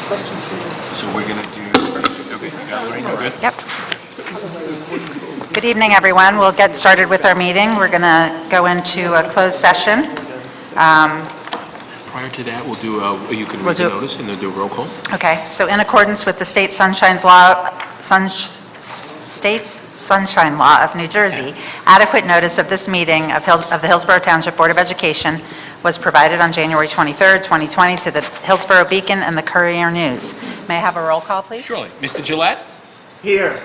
So we're going to do, okay, you got it, we're good? Yep. Good evening, everyone. We'll get started with our meeting. We're going to go into a closed session. Prior to that, we'll do, you can We'll read the do- notice and then do a roll call. Okay, so in accordance with the State Sunshine Law of New Jersey, adequate notice of this meeting of the Hillsborough Township Board of Education was provided on January 23rd, 2020 to the Hillsborough Beacon and the Courier News. May I have a roll call, please? Surely. Mr. Gillette? Here.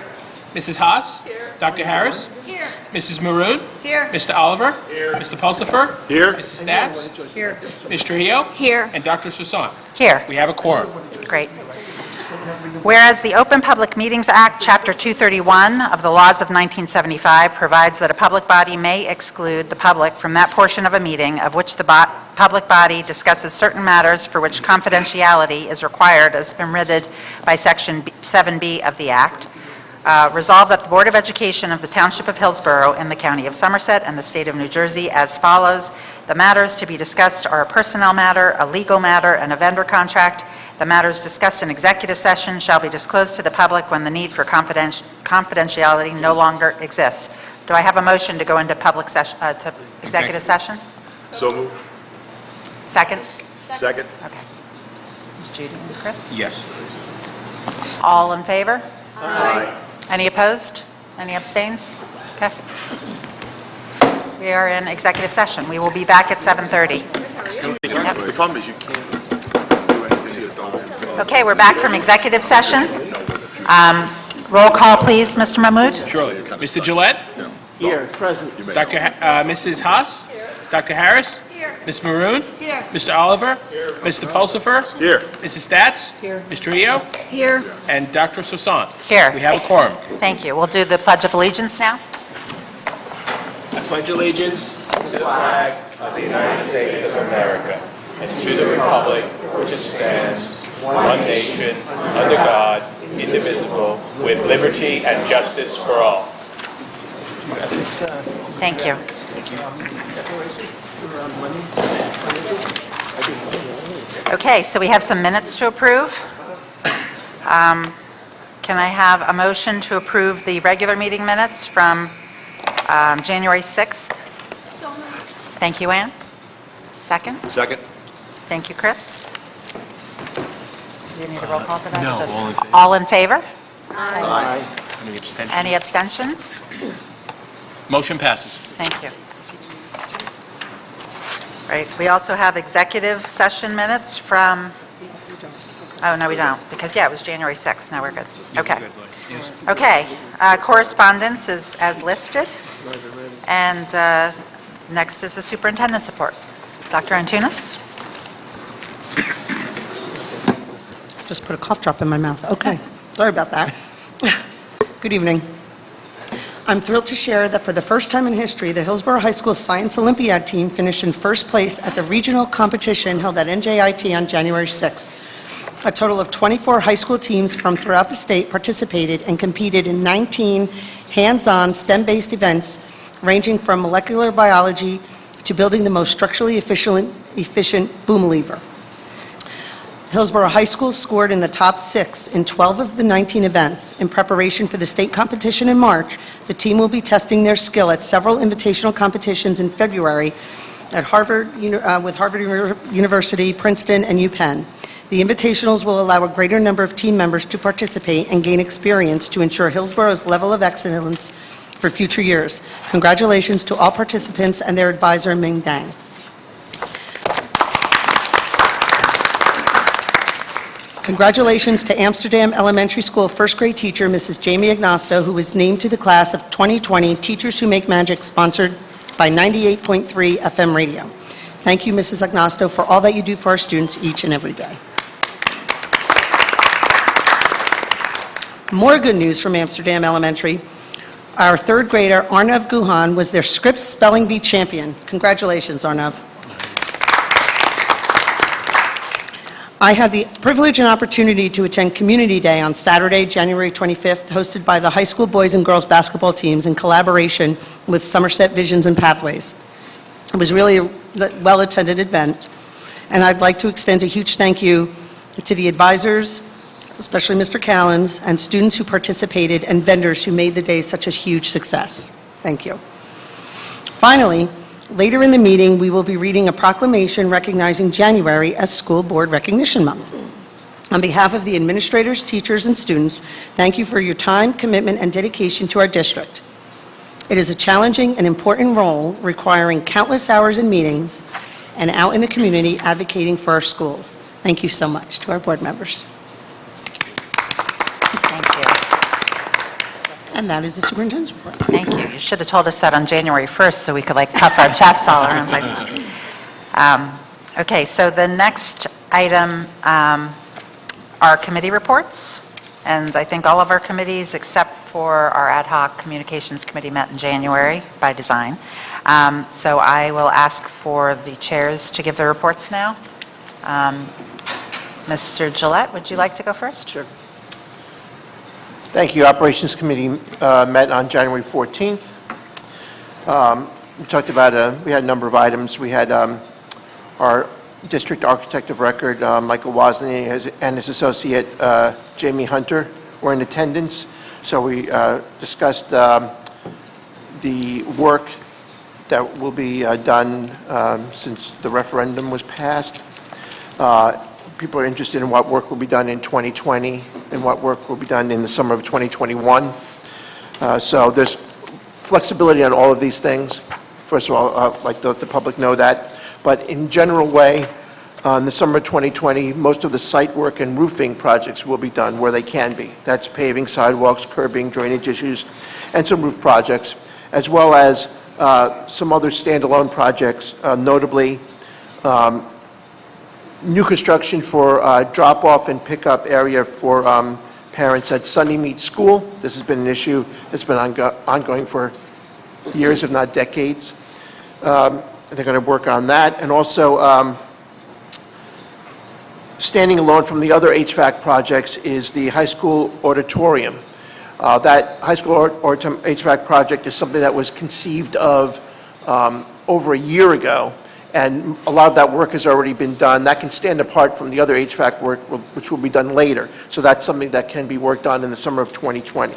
Mrs. Haas? Here. Dr. Harris? Here. Mrs. Maroon? Here. Mr. Oliver? Here. Mr. Pulsifer? Here. Mrs. Stats? Here. Ms. Trujillo? Here. And Dr. Soussan. Here. We have a quorum. Great. Whereas the Open Public Meetings Act, Chapter 231 of the Laws of 1975 provides that a public body may exclude the public from that portion of a meeting of which the public body discusses certain matters for which confidentiality is required as permitted by Section 7B of the Act. Resolved that the Board of Education of the Township of Hillsborough in the County of Somerset and the State of New Jersey as follows. The matters to be discussed are a personnel matter, a legal matter, and a vendor contract. The matters discussed in executive session shall be disclosed to the public when the need for confidentiality no longer exists. Do I have a motion to go into public session, to executive session? So moved. Second? Second. Okay. Judy and Chris? Yes. All in favor? Aye. Any opposed? Any abstains? Okay. We are in executive session. We will be back at 7:30. The problem is you can't do anything that don't. Okay, we're back from executive session. Roll call, please, Mr. Mahmood. Surely. Mr. Gillette? Here, present. Mrs. Haas? Dr. Harris? Here. Ms. Maroon? Here. Mr. Oliver? Mr. Pulsifer? Here. Mrs. Stats? Here. Ms. Trujillo? Here. And Dr. Soussan. Here. We have a quorum. Thank you. We'll do the Pledge of Allegiance now. I pledge allegiance to the flag of the United States of America and to the republic which stands one nation, under God, indivisible, with liberty and justice for all. Thank you. Okay, so we have some minutes to approve. Can I have a motion to approve the regular meeting minutes from January 6th? So moved. Thank you, Ann. Second? Second. Thank you, Chris. Do you need a roll call for that? No, Just- all in favor. All in favor? Aye. Any abstentions? Any abstentions? Motion passes. Thank you. Right, we also have executive session minutes from, oh, no, we don't, because, yeah, it was January 6th, now we're good. Okay. Okay, correspondence is as listed, and next is the superintendent's report. Dr. Antunes? Just put a cough drop in my mouth. Okay, sorry about that. Good evening. I'm thrilled to share that for the first time in history, the Hillsborough High School Science Olympiad team finished in first place at the regional competition held at NJIT on January 6th. A total of 24 high school teams from throughout the state participated and competed in 19 hands-on STEM-based events ranging from molecular biology to building the most structurally efficient boom lever. Hillsborough High School scored in the top 6 in 12 of the 19 events. In preparation for the state competition in March, the team will be testing their skill at several invitational competitions in February at Harvard, with Harvard University, Princeton, and UPenn. The invitationals will allow a greater number of team members to participate and gain experience to ensure Hillsborough's level of excellence for future years. Congratulations to all participants and their advisor, Ming Dang. Congratulations to Amsterdam Elementary School first grade teacher, Mrs. Jamie Agnosto, who was named to the class of 2020 Teachers Who Make Magic, sponsored by 98.3 FM radio. Thank you, Mrs. Agnosto, for all that you do for our students each and every day. More good news from Amsterdam Elementary. Our third grader, Arnav Guhan, was their Scripps Spelling Bee champion. Congratulations, Arnav. I had the privilege and opportunity to attend Community Day on Saturday, January 25th, hosted by the high school boys and girls basketball teams in collaboration with Somerset Visions and Pathways. It was really a well-attended event, and I'd like to extend a huge thank you to the advisors, especially Mr. Callens, and students who participated, and vendors who made the day such a huge success. Thank you. Finally, later in the meeting, we will be reading a proclamation recognizing January as School Board Recognition Month. On behalf of the administrators, teachers, and students, thank you for your time, commitment, and dedication to our district. It is a challenging and important role requiring countless hours in meetings and out in the community advocating for our schools. Thank you so much to our board members. Thank you. And that is the superintendent's report. Thank you. You should have told us that on January 1st so we could puff our chests all around the place. Okay, so the next item are committee reports. And I think all of our committees, except for our ad hoc communications committee, met in January by design. So I will ask for the chairs to give their reports now. Mr. Gillette, would you like to go first? Sure. Thank you. Operations Committee met on January 14th. We talked about, we had a number of items. We had our District Architect of Record, Michael Wozni, and his associate, Jamie Hunter, were in attendance. So we discussed the work that will be done since the referendum was passed. People are interested in what work will be done in 2020 and what work will be done in the summer of 2021. So there's flexibility on all of these things. First of all, I'd like to let the public know that. But in general way, in the summer of 2020, most of the site work and roofing projects will be done where they can be. That's paving, sidewalks, curbing, drainage issues, and some roof projects, as well as some other standalone projects, notably new construction for drop-off and pickup area for parents at Sunnymead School. This has been an issue that's been ongoing for years, if not decades. They're going to work on that. And also, standing alone from the other HVAC projects is the high school auditorium. That high school auditorium HVAC project is something that was conceived of over a year ago, and a lot of that work has already been done. That can stand apart from the other HVAC work, which will be done later. So that's something that can be worked on in the summer of 2020.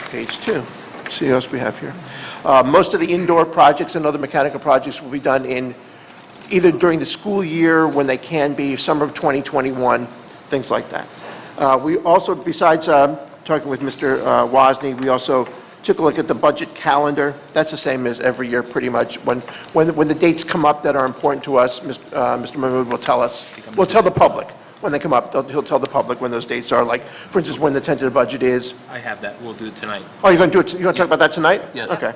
Page 2. See what else we have here. Most of the indoor projects and other mechanical projects will be done in either during the school year when they can be, summer of 2021, things like that. We also, besides talking with Mr. Wozni, we also took a look at the budget calendar. That's the same as every year, pretty much. When the dates come up that are important to us, Mr. Mahmood will tell us. We'll tell the public when they come up. He'll tell the public when those dates are, like, for instance, when the tentative budget is. I have that. We'll do it tonight. Oh, you're going to do it, you're going to talk about that tonight? Yes. Okay.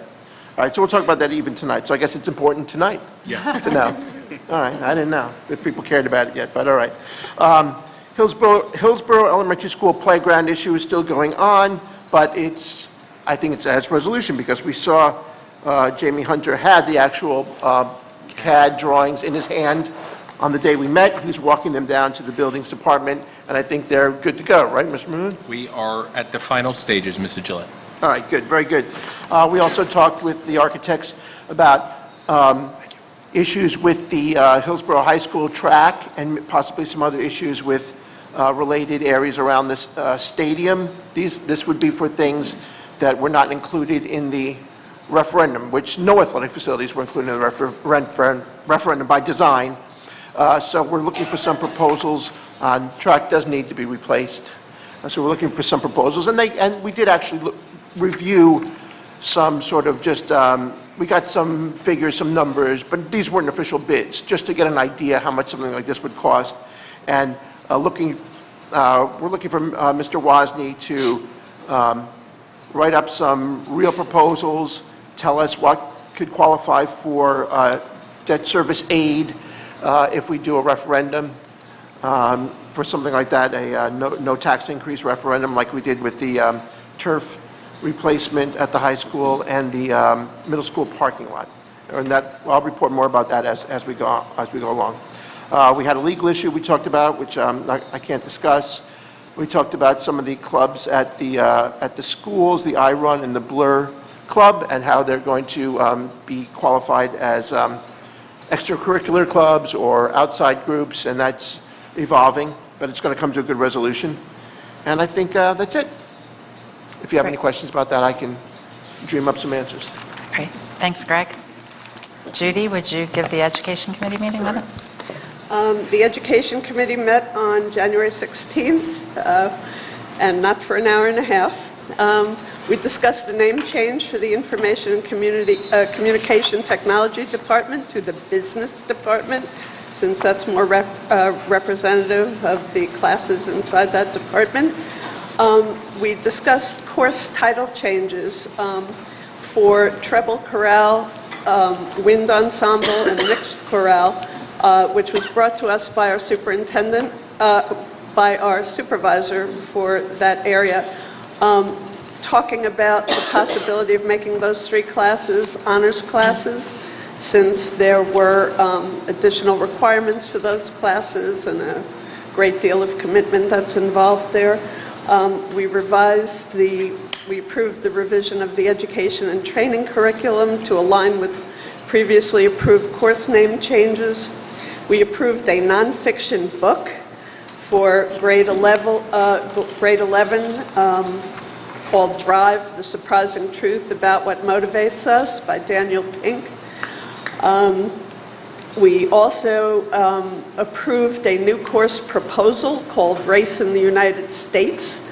All right, so we'll talk about that even tonight. So I guess it's important tonight to know. All right, I didn't know if people cared about it yet, but all right. Hillsborough Elementary School playground issue is still going on, but I think it has resolution because we saw Jamie Hunter had the actual CAD drawings in his hand on the day we met. He was walking them down to the buildings department, and I think they're good to go, right, Mr. Moon? We are at the final stages, Mr. Gillette. All right, good, very good. We also talked with the architects about issues with the Hillsborough High School track and possibly some other issues with related areas around this stadium. This would be for things that were not included in the referendum, which no athletic facilities were included in the referendum by design. So we're looking for some proposals. Track does need to be replaced. So we're looking for some proposals. And we did actually review some sort of just, we got some figures, some numbers, but these weren't official bids, just to get an idea how much something like this would cost. And we're looking for Mr. Wozni to write up some real proposals, tell us what could qualify for debt service aid if we do a referendum for something like that, a no tax increase referendum like we did with the turf replacement at the high school and the middle school parking lot. And that, I'll report more about that as we go along. We had a legal issue we talked about, which I can't discuss. We talked about some of the clubs at the schools, the iRun and the Blur Club, and how they're going to be qualified as extracurricular clubs or outside groups, and that's evolving, but it's going to come to a good resolution. And I think that's it. If you have any Great. questions about that, I can dream up some answers. Great. Thanks, Greg. Judy, would you give the Education Committee meeting minute? The Education Committee met on January 16th, and not for an hour and a half. We discussed the name change for the Information and Communication Technology Department to the Business Department, since that's more representative of the classes inside that department. We discussed course title changes for treble chorale, wind ensemble, and mixed chorale, which was brought to us by our superintendent, by our supervisor for that area, talking about the possibility of making those three classes honors classes, since there were additional requirements for those classes and a great deal of commitment that's involved there. We approved the revision of the education and training curriculum to align with previously approved course name changes. We approved a nonfiction book for grade 11 called Drive, The Surprising Truth About What Motivates Us by Daniel Pink. We also approved a new course proposal called Race in the United States,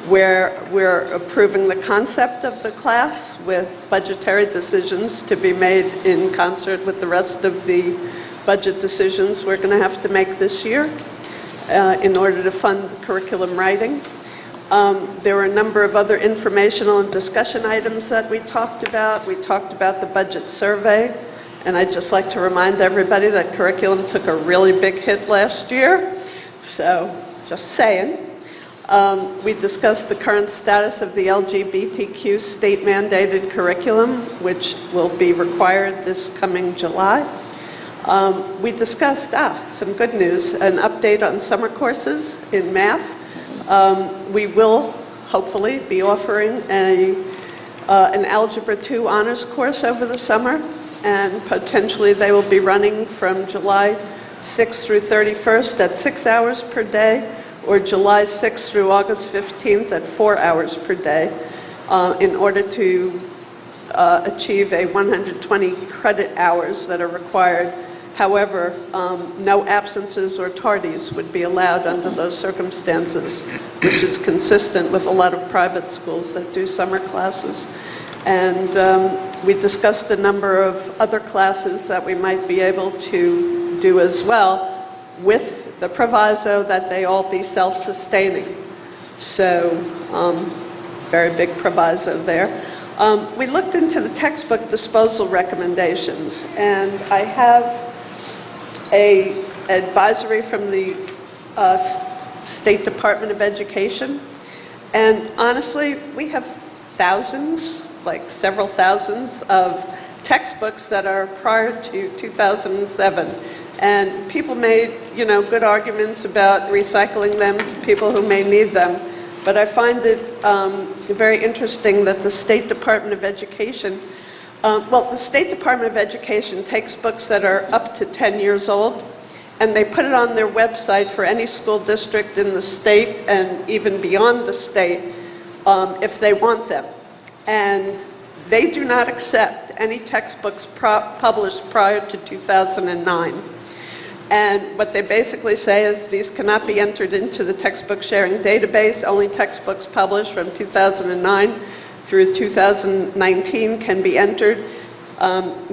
where we're approving the concept of the class with budgetary decisions to be made in concert with the rest of the budget decisions we're going to have to make this year in order to fund the curriculum writing. There were a number of other informational and discussion items that we talked about. We talked about the budget survey, and I'd just like to remind everybody that curriculum took a really big hit last year, so just saying. We discussed the current status of the LGBTQ state-mandated curriculum, which will be required this coming July. We discussed, some good news, an update on summer courses in math. We will hopefully be offering an Algebra 2 honors course over the summer, and potentially they will be running from July 6th through 31st at 6 hours per day, or July 6th through August 15th at 4 hours per day, in order to achieve a 120 credit hours that are required. However, no absences or tardies would be allowed under those circumstances, which is consistent with a lot of private schools that do summer classes. And we discussed a number of other classes that we might be able to do as well, with the proviso that they all be self-sustaining. So, very big proviso there. We looked into the textbook disposal recommendations, and I have an advisory from the State Department of Education. And honestly, we have thousands, like several thousands of textbooks that are prior to 2007. And people made, good arguments about recycling them to people who may need them. But I find it very interesting that the State Department of Education, the State Department of Education takes books that are up to 10 years old, and they put it on their website for any school district in the state and even beyond the state if they want them. And they do not accept any textbooks published prior to 2009. And what they basically say is these cannot be entered into the textbook sharing database. Only textbooks published from 2009 through 2019 can be entered.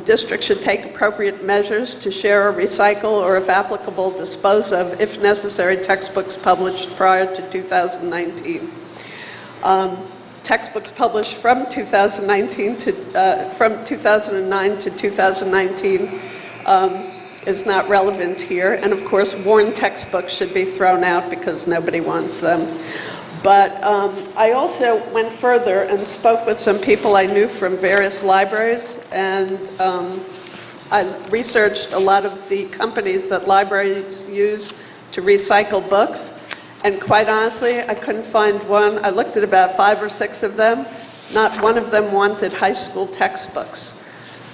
Districts should take appropriate measures to share or recycle, or if applicable, dispose of, if necessary, textbooks published prior to 2019. Textbooks published from 2009 to 2019 is not relevant here. And of course, worn textbooks should be thrown out because nobody wants them. But I also went further and spoke with some people I knew from various libraries, and I researched a lot of the companies that libraries use to recycle books. And quite honestly, I couldn't find one. I looked at about 5 or 6 of them. Not one of them wanted high school textbooks.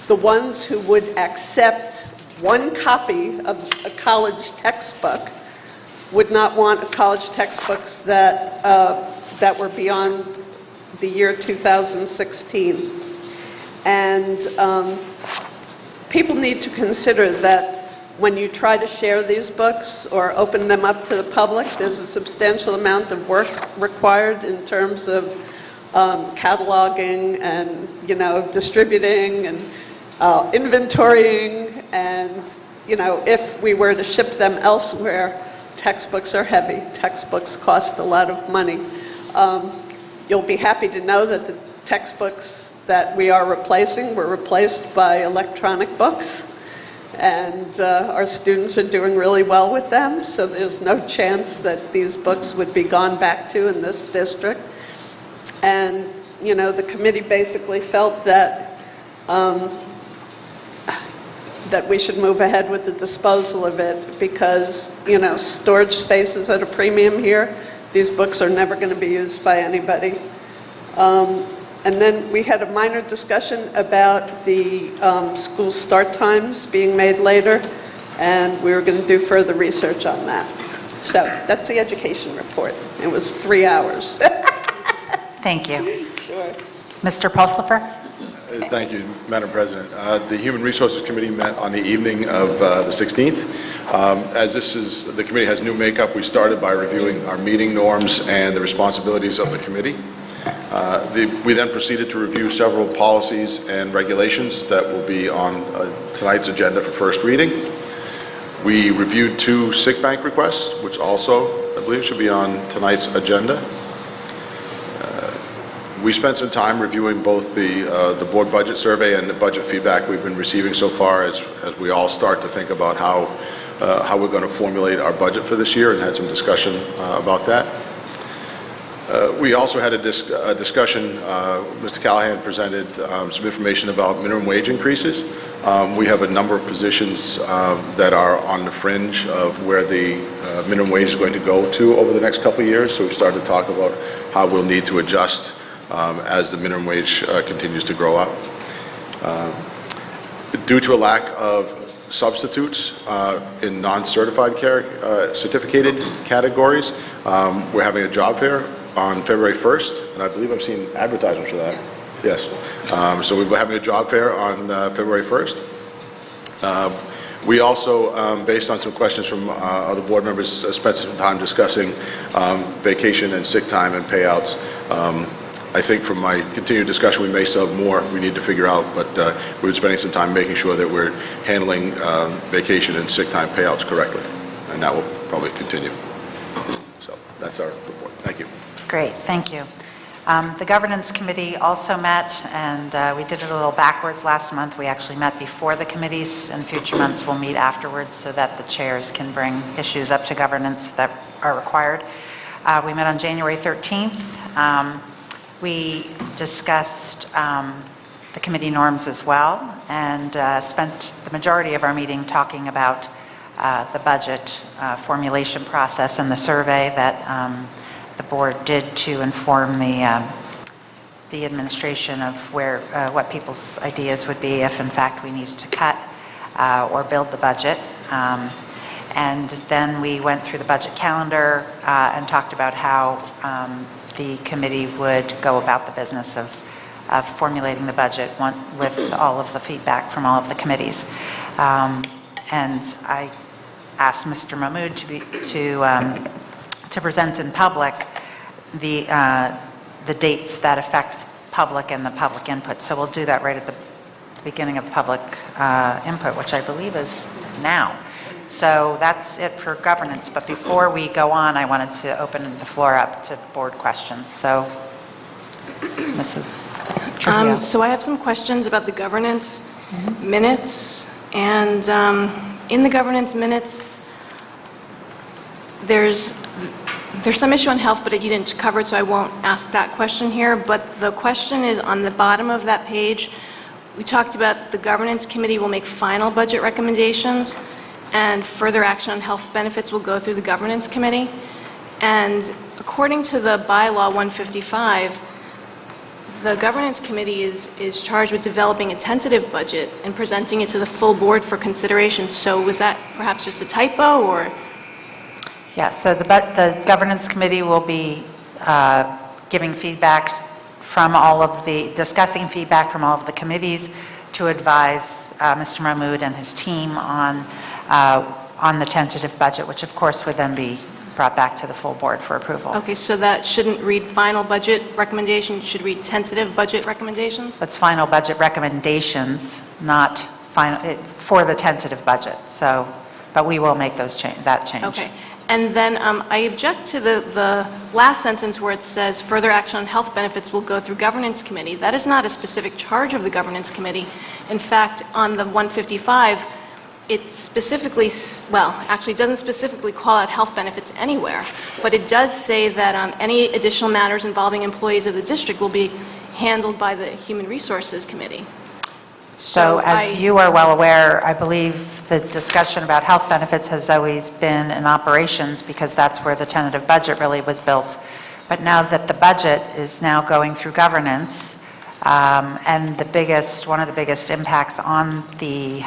The ones who would accept one copy of a college textbook would not want college textbooks that were beyond the year 2016. And people need to consider that when you try to share these books or open them up to the public, there's a substantial amount of work required in terms of cataloging and, distributing and inventorying. And, if we were to ship them elsewhere, textbooks are heavy. Textbooks cost a lot of money. You'll be happy to know that the textbooks that we are replacing were replaced by electronic books. And our students are doing really well with them, so there's no chance that these books would be gone back to in this district. And, the committee basically felt that that we should move ahead with the disposal of it because, storage space is at a premium here. These books are never going to be used by anybody. And then we had a minor discussion about the school start times being made later, and we were going to do further research on that. So that's the education report. It was 3 hours. Thank you. Sure. Mr. Pulsifer? Thank you, Madam President. The Human Resources Committee met on the evening of the 16th. As the committee has new makeup, we started by reviewing our meeting norms and the responsibilities of the committee. We then proceeded to review several policies and regulations that will be on tonight's agenda for first reading. We reviewed 2 sick bank requests, which also, I believe, should be on tonight's agenda. We spent some time reviewing both the board budget survey and the budget feedback we've been receiving so far as we all start to think about how we're going to formulate our budget for this year, and had some discussion about that. We also had a discussion, Mr. Callahan presented some information about minimum wage increases. We have a number of positions that are on the fringe of where the minimum wage is going to go to over the next couple of years, so we've started to talk about how we'll need to adjust as the minimum wage continues to grow up. Due to a lack of substitutes in non-certified certificated categories, we're having a job fair on February 1st, and I believe I've seen advertisements for that. Yes. So we'll be having a job fair on February 1st. We also, based on some questions from other board members, spent some time discussing vacation and sick time and payouts. I think from my continued discussion, we may still have more we need to figure out, but we've been spending some time making sure that we're handling vacation and sick time payouts correctly, and that will probably continue. So that's our report. Thank you. Great, thank you. The Governance Committee also met, and we did it a little backwards last month. We actually met before the committees, and future months we'll meet afterwards so that the chairs can bring issues up to governance that are required. We met on January 13th. We discussed the committee norms as well, and spent the majority of our meeting talking about the budget formulation process and the survey that the board did to inform the administration of what people's ideas would be if in fact we needed to cut or build the budget. And then we went through the budget calendar and talked about how the committee would go about the business of formulating the budget with all of the feedback from all of the committees. And I asked Mr. Mahmood to present in public the dates that affect public and the public input. So we'll do that right at the beginning of public input, which I believe is now. So that's it for governance. But before we go on, I wanted to open the floor up to board questions. So, Mrs. Trujillo. So I have some questions about the governance minutes. And in the governance minutes, there's some issue on health, but you didn't cover it, so I won't ask that question here. But the question is on the bottom of that page. We talked about the governance committee will make final budget recommendations, and further action on health benefits will go through the governance committee. And according to the bylaw 155, the governance committee is charged with developing a tentative budget and presenting it to the full board for consideration. So was that perhaps just a typo, or? Yeah, so the governance committee will be giving feedback from all of the, discussing feedback from all of the committees to advise Mr. Mahmood and his team on the tentative budget, which of course would then be brought back to the full board for approval. Okay, so that shouldn't read final budget recommendation, it should read tentative budget recommendations? That's final budget recommendations, not final, for the tentative budget, so, but we will make that change. Okay. And then I object to the last sentence where it says, "Further action on health benefits will go through governance committee." That is not a specific charge of the governance committee. In fact, on the 155, it specifically, well, actually it doesn't specifically call out health benefits anywhere, but it does say that any additional matters involving employees of the district will be handled by the Human Resources Committee. So as you are well aware, I believe the discussion about health benefits has always been in operations because that's where the tentative budget really was built. But now that the budget is now going through governance, and one of the biggest impacts on the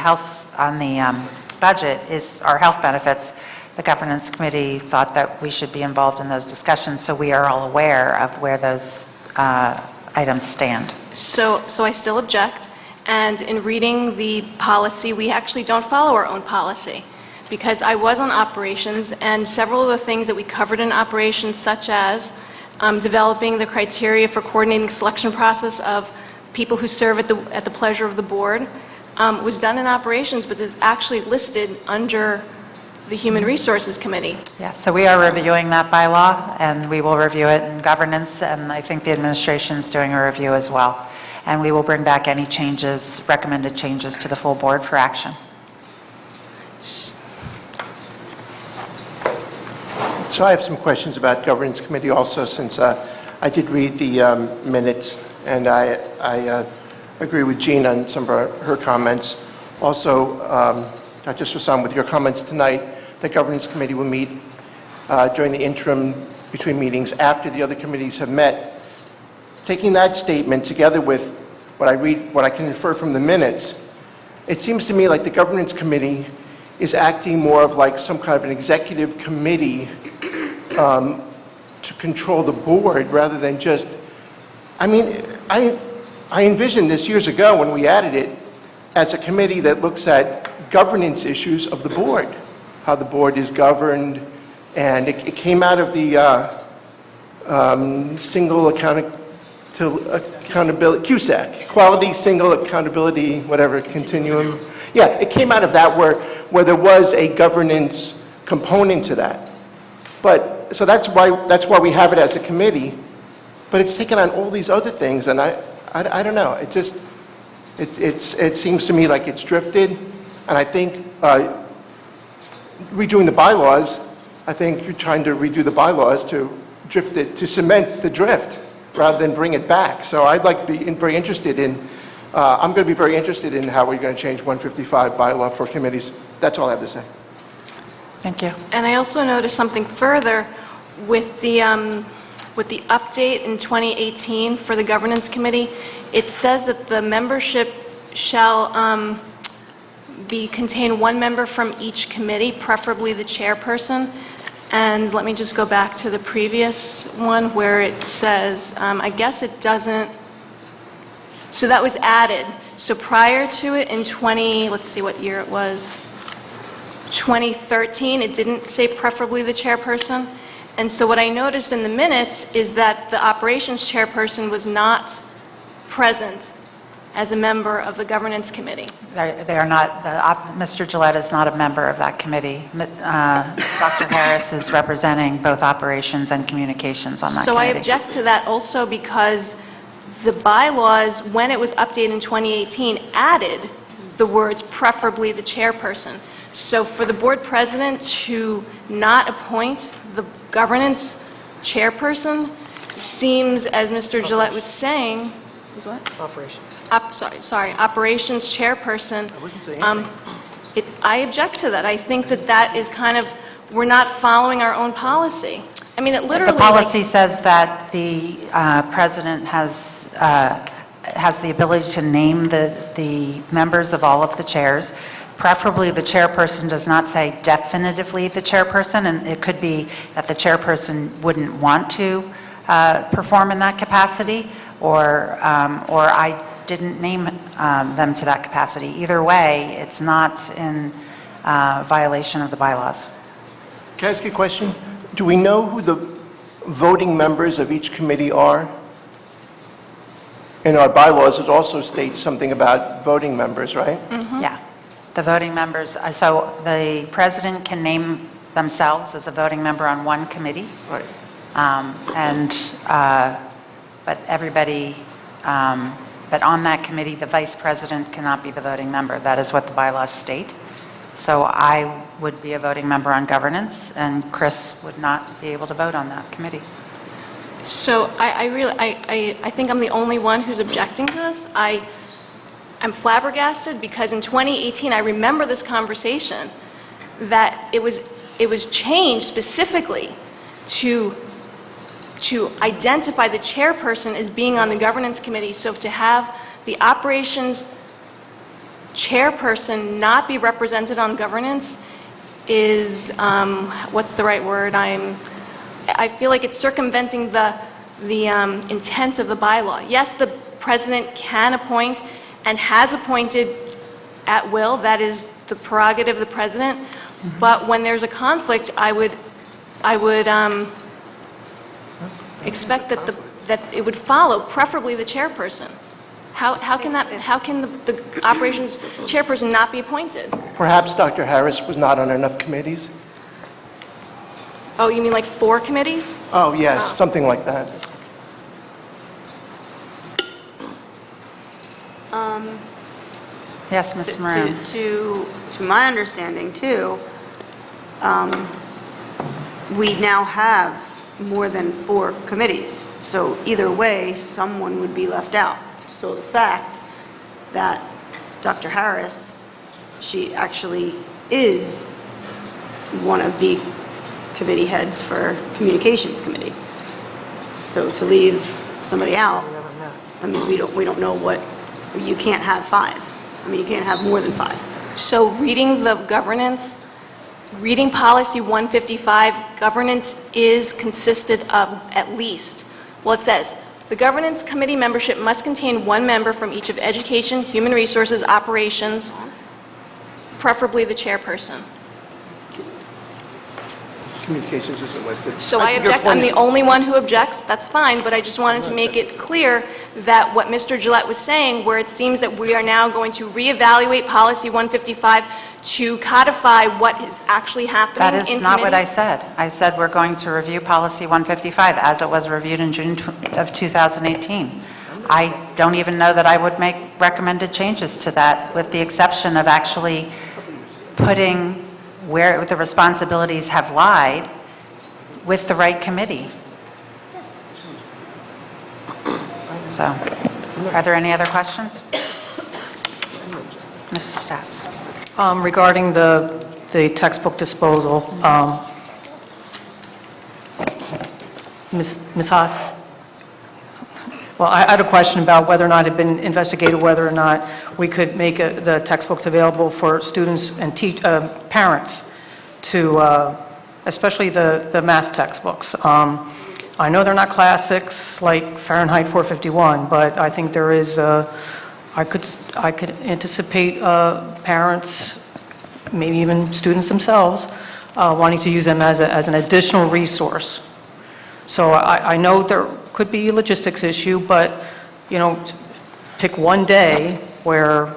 budget is our health benefits, the governance committee thought that we should be involved in those discussions, so we are all aware of where those items stand. So I still object. And in reading the policy, we actually don't follow our own policy, because I was on operations, and several of the things that we covered in operations, such as developing the criteria for coordinating selection process of people who serve at the pleasure of the board, was done in operations, but is actually listed under the Human Resources Committee. Yeah, so we are reviewing that bylaw, and we will review it in governance, and I think the administration's doing a review as well. And we will bring back any changes, recommended changes to the full board for action. So I have some questions about governance committee also, since I did read the minutes, and I agree with Jean on some of her comments. Also, Dr. Swasan, with your comments tonight, the governance committee will meet during the interim between meetings after the other committees have met. Taking that statement together with what I can infer from the minutes, it seems to me like the governance committee is acting more of like some kind of an executive committee to control the board rather than just, I mean, I envisioned this years ago when we added it as a committee that looks at governance issues of the board, how the board is governed, and it came out of the single accountability, QSAC, Quality Single Accountability, whatever, Continuum. Yeah, it came out of that where there was a governance component to that. But, so that's why we have it as a committee, but it's taken on all these other things, and I don't know, it just, it seems to me like it's drifted, and I think redoing the bylaws, I think you're trying to redo the bylaws to drift it, to cement the drift, rather than bring it back. So I'd like to be very interested in, I'm going to be very interested in how we're going to change 155 bylaw for committees. That's all I have to say. Thank you. And I also noticed something further with the update in 2018 for the governance committee. It says that the membership shall contain one member from each committee, preferably the chairperson. And let me just go back to the previous one where it says, I guess it doesn't, so that was added. So prior to it in let's see what year it was, 2013, it didn't say preferably the chairperson. And so what I noticed in the minutes is that the operations chairperson was not present as a member of the governance committee. They are not, Mr. Gillette is not a member of that committee. Dr. Harris is representing both operations and communications on that So committee. I object to that also because the bylaws, when it was updated in 2018, added the words preferably the chairperson. So for the board president to not appoint the governance chairperson seems, as Mr. Gillette was saying, is what? Operation. Operations chairperson. I wouldn't say anything. I object to that. I think that is kind of, we're not following our own policy. I mean, it literally... The policy says that the president has the ability to name the members of all of the chairs. preferably the chairperson does not say definitively the chairperson, and it could be that the chairperson wouldn't want to perform in that capacity, or I didn't name them to that capacity. Either way, it's not in violation of the bylaws. Can I ask you a question? Do we know who the voting members of each committee are? In our bylaws, it also states something about voting members, right? Yeah. The voting members, so the president can name themselves as a voting member on one committee, Right. but everybody, but on that committee, the vice president cannot be the voting member. That is what the bylaws state. So I would be a voting member on governance, and Chris would not be able to vote on that committee. So I think I'm the only one who's objecting to this. I'm flabbergasted because in 2018, I remember this conversation, that it was changed specifically to identify the chairperson as being on the governance committee. So to have the operations chairperson not be represented on governance is, what's the right word? I feel like it's circumventing the intent of the bylaw. Yes, the president can appoint and has appointed at will. That is the prerogative of the president. But when there's a conflict, I would expect that it would follow, preferably the chairperson. How can the operations chairperson not be appointed? Perhaps Dr. Harris was not on enough committees? Oh, you mean like 4 committees? Oh, yes, something like that. Yes, Ms. Maroon? To my understanding, too, we now have more than 4 committees. So either way, someone would be left out. So the fact that Dr. Harris, she actually is one of the committee heads for Communications Committee. So to leave somebody out, I mean, we don't know what, you can't have 5. I mean, you can't have more than 5. So reading the governance, reading policy 155, governance is consisted of at least, well, it says, the governance committee membership must contain 1 member from each of education, human resources, operations, preferably the chairperson. Communications isn't listed. So I object, I'm the only one who objects, that's fine, but I just wanted to make it clear that what Mr. Gillette was saying, where it seems that we are now going to reevaluate policy 155 to codify what is actually happening in That committee. is not what I said. I said we're going to review policy 155 as it was reviewed in June of 2018. I don't even know that I would make recommended changes to that, with the exception of actually putting where the responsibilities have lied with the right committee. So, are there any other questions? Mrs. Stats. Regarding the textbook disposal, Ms. Haas? Well, I had a question about whether or not it had been investigated, whether or not we could make the textbooks available for students and parents to, especially the math textbooks. I know they're not classics like Fahrenheit 451, but I think there is, I could anticipate parents, maybe even students themselves, wanting to use them as an additional resource. So I know there could be a logistics issue, but, you know, pick one day where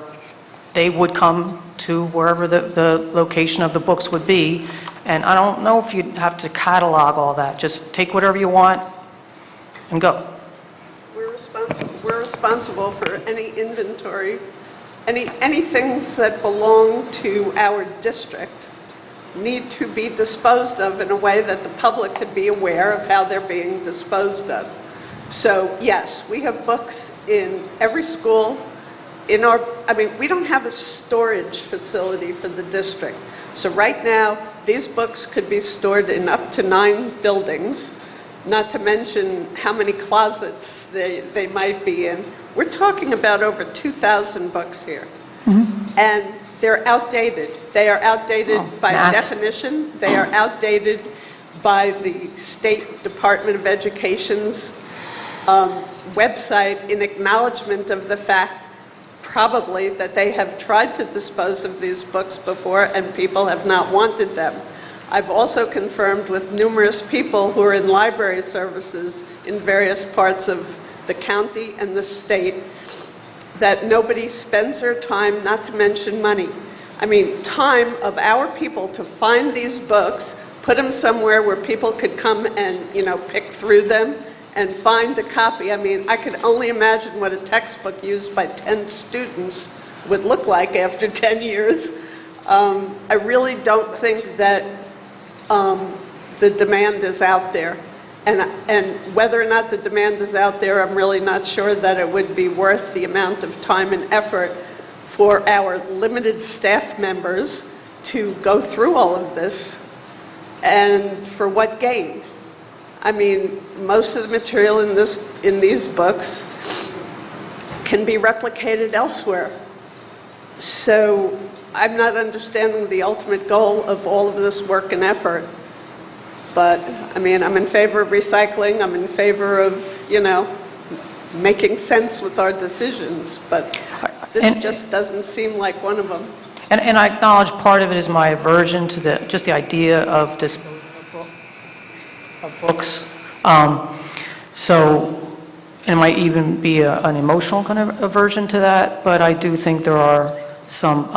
they would come to wherever the location of the books would be, and I don't know if you'd have to catalog all that. Just take whatever you want and go. We're responsible for any inventory, any things that belong to our district need to be disposed of in a way that the public could be aware of how they're being disposed of. So yes, we have books in every school. We don't have a storage facility for the district. So right now, these books could be stored in up to 9 buildings, not to mention how many closets they might be in. We're talking about over 2,000 books here. And they're outdated. They are outdated by mass. definition. They are outdated by the State Department of Education's website in acknowledgement of the fact, probably, that they have tried to dispose of these books before and people have not wanted them. I've also confirmed with numerous people who are in library services in various parts of the county and the state that nobody spends their time, not to mention money. I mean, time of our people to find these books, put them somewhere where people could come and, pick through them and find a copy. I mean, I could only imagine what a textbook used by 10 students would look like after 10 years. I really don't think that the demand is out there. And whether or not the demand is out there, I'm really not sure that it would be worth the amount of time and effort for our limited staff members to go through all of this. And for what gain? I mean, most of the material in these books can be replicated elsewhere. So I'm not understanding the ultimate goal of all of this work and effort. But, I mean, I'm in favor of recycling. I'm in favor of, making sense with our decisions. But this just doesn't seem like one of them. And I acknowledge part of it is my aversion to the idea of disposing of books. So it might even be an emotional kind of aversion to that, but I do think there are some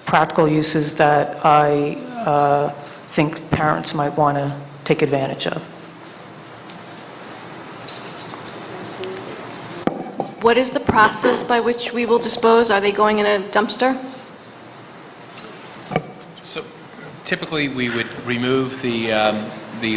practical uses that I think parents might want to take advantage of. What is the process by which we will dispose? Are they going in a dumpster? So typically, we would remove the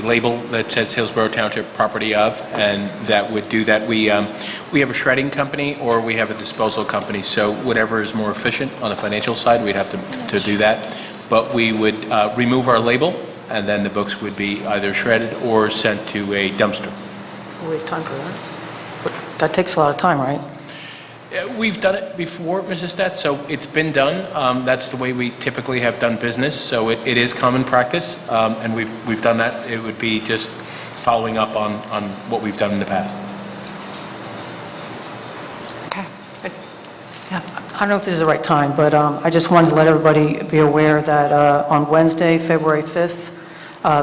label that says Hillsborough Township Property of, and that would do that. We have a shredding company or we have a disposal company, so whatever is more efficient on the financial side, we'd have to do that. But we would remove our label, and then the books would be either shredded or sent to a dumpster. We have time for that? But that takes a lot of time, right? We've done it before, Mrs. Stetz, so it's been done. That's the way we typically have done business, so it is common practice, and we've done that. It would be just following up on what we've done in the past. Okay. I don't know if this is the right time, but I just wanted to let everybody be aware that on Wednesday, February 5th,